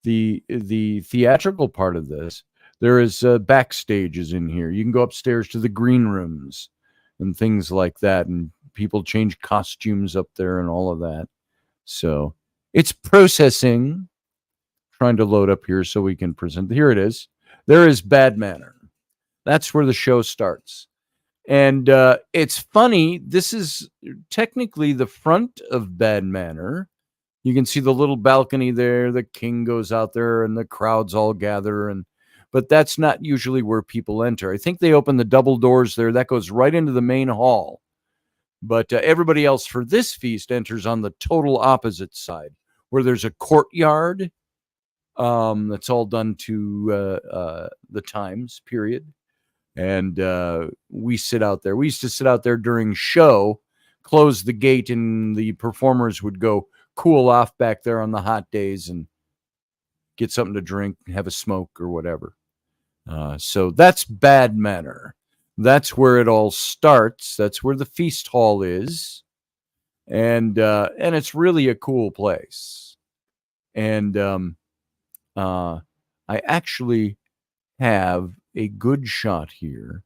the theatrical part of this. There is backstages in here. You can go upstairs to the green rooms and things like that, and people change costumes up there and all of that. So it's processing. Trying to load up here so we can present. Here it is. There is Bad Manor. That's where the show starts. And it's funny. This is technically the front of Bad Manor. You can see the little balcony there. The king goes out there and the crowds all gather. But that's not usually where people enter. I think they open the double doors there. That goes right into the main hall. But everybody else for this feast enters on the total opposite side, where there's a courtyard that's all done to the times period. And we sit out there. We used to sit out there during show, close the gate, and the performers would go cool off back there on the hot days and get something to drink, have a smoke or whatever. So that's Bad Manor. That's where it all starts. That's where the feast hall is. And it's really a cool place. And I actually have a good shot here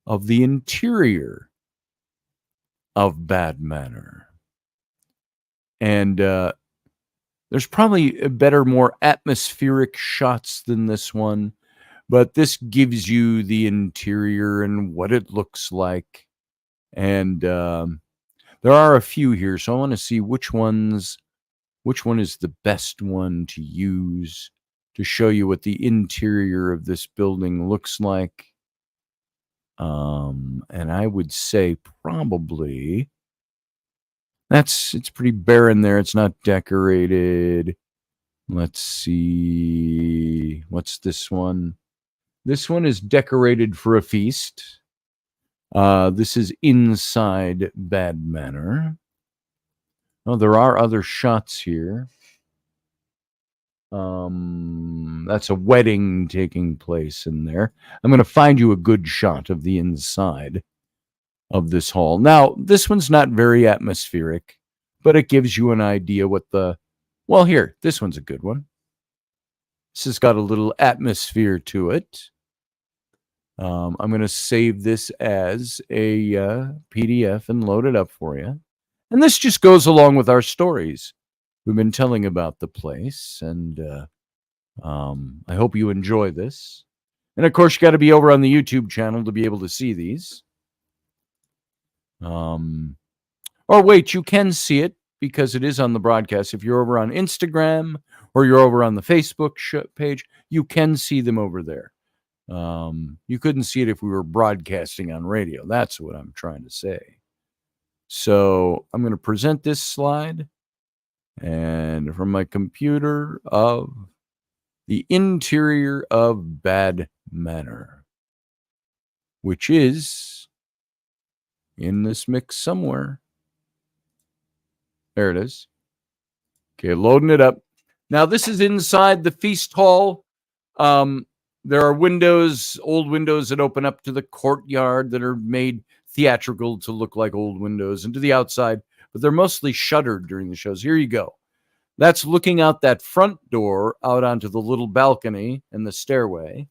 of the interior of Bad Manor. And there's probably better, more atmospheric shots than this one, but this gives you the interior and what it looks like. And there are a few here, so I want to see which one is the best one to use to show you what the interior of this building looks like. And I would say probably it's pretty barren there. It's not decorated. Let's see. What's this one? This one is decorated for a feast. This is inside Bad Manor. Oh, there are other shots here. That's a wedding taking place in there. I'm going to find you a good shot of the inside of this hall. Now, this one's not very atmospheric, but it gives you an idea what here, this one's a good one. This has got a little atmosphere to it. I'm going to save this as a PDF and load it up for you. And this just goes along with our stories we've been telling about the place. And I hope you enjoy this. And of course, you got to be over on the YouTube channel to be able to see these. Or wait, you can see it because it is on the broadcast. If you're over on Instagram or you're over on the Facebook page, you can see them over there. You couldn't see it if we were broadcasting on radio. That's what I'm trying to say. So I'm going to present this slide, and from my computer, of the interior of Bad Manor, which is in this mix somewhere. There it is. Okay, loading it up. Now, this is inside the feast hall. There are windows, old windows that open up to the courtyard that are made theatrical to look like old windows and to the outside, but they're mostly shuttered during the shows. Here you go. That's looking out that front door out onto the little balcony and the stairway,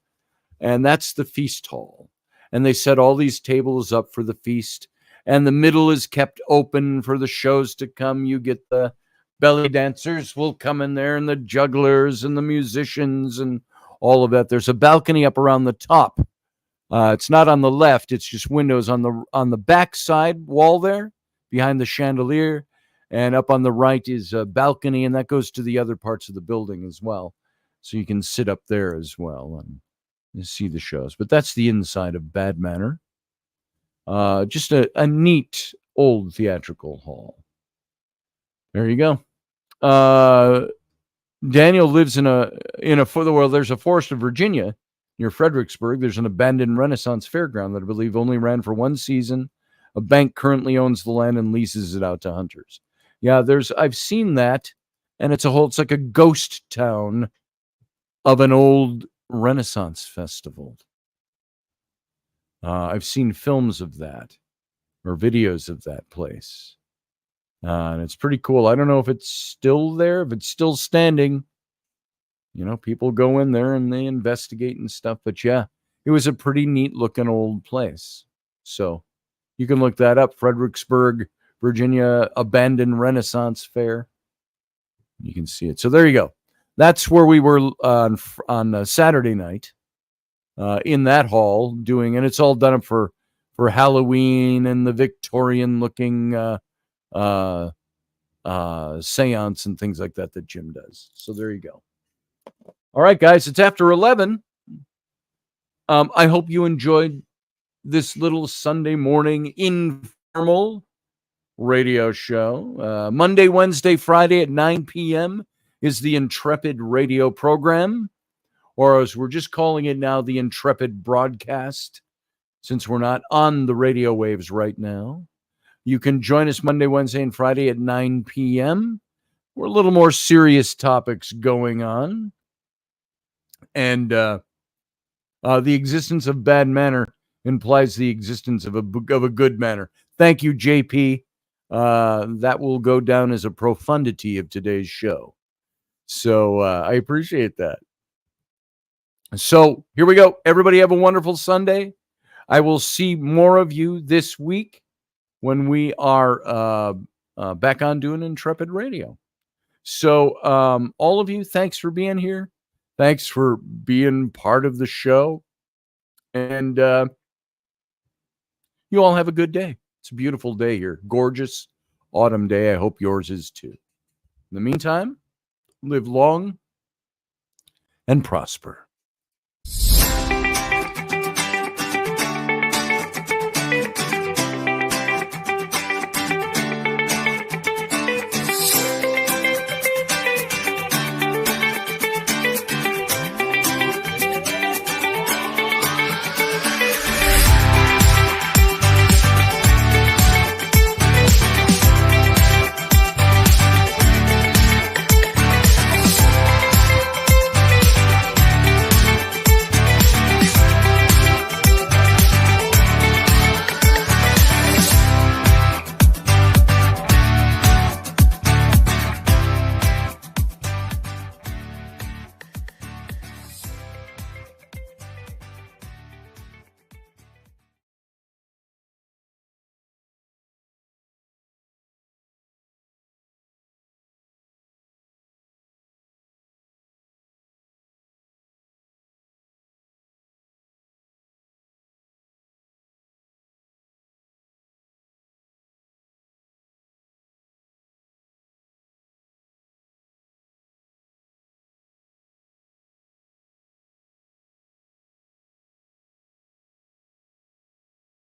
and that's the feast hall. And they set all these tables up for the feast, and the middle is kept open for the shows to come. You get the belly dancers will come in there, and the jugglers and the musicians and all of that. There's a balcony up around the top. It's not on the left. It's just windows on the back side wall there behind the chandelier. And up on the right is a balcony, and that goes to the other parts of the building as well. So you can sit up there as well and see the shows. But that's the inside of Bad Manor. Just a neat old theatrical hall. There you go. Daniel lives in a there's a Forest of Virginia near Fredericksburg. There's an abandoned Renaissance fairground that I believe only ran for one season. A bank currently owns the land and leases it out to hunters. Yeah, I've seen that, and it's like a ghost town of an old Renaissance festival. I've seen films of that or videos of that place. And it's pretty cool. I don't know if it's still there, if it's still standing. You know, people go in there and they investigate and stuff. But yeah, it was a pretty neat looking old place. So you can look that up. Fredericksburg, Virginia, abandoned Renaissance fair. You can see it. So there you go. That's where we were on Saturday night in that hall doing, and it's all done up for Halloween and the Victorian looking seance and things like that Jim does. So there you go. All right, guys, it's after 11. I hope you enjoyed this little Sunday morning informal radio show. Monday, Wednesday, Friday at 9 p.m. is the Intrepid radio program, or as we're just calling it now, the Intrepid broadcast, since we're not on the radio waves right now. You can join us Monday, Wednesday, and Friday at 9 p.m. We're a little more serious topics going on. And the existence of Bad Manor implies the existence of a good manner. Thank you, JP. That will go down as a profundity of today's show. So I appreciate that. So here we go. Everybody have a wonderful Sunday. I will see more of you this week when we are back on doing Intrepid Radio. So all of you, thanks for being here. Thanks for being part of the show. And you all have a good day. It's a beautiful day here. Gorgeous autumn day. I hope yours is too. In the meantime, live long and prosper.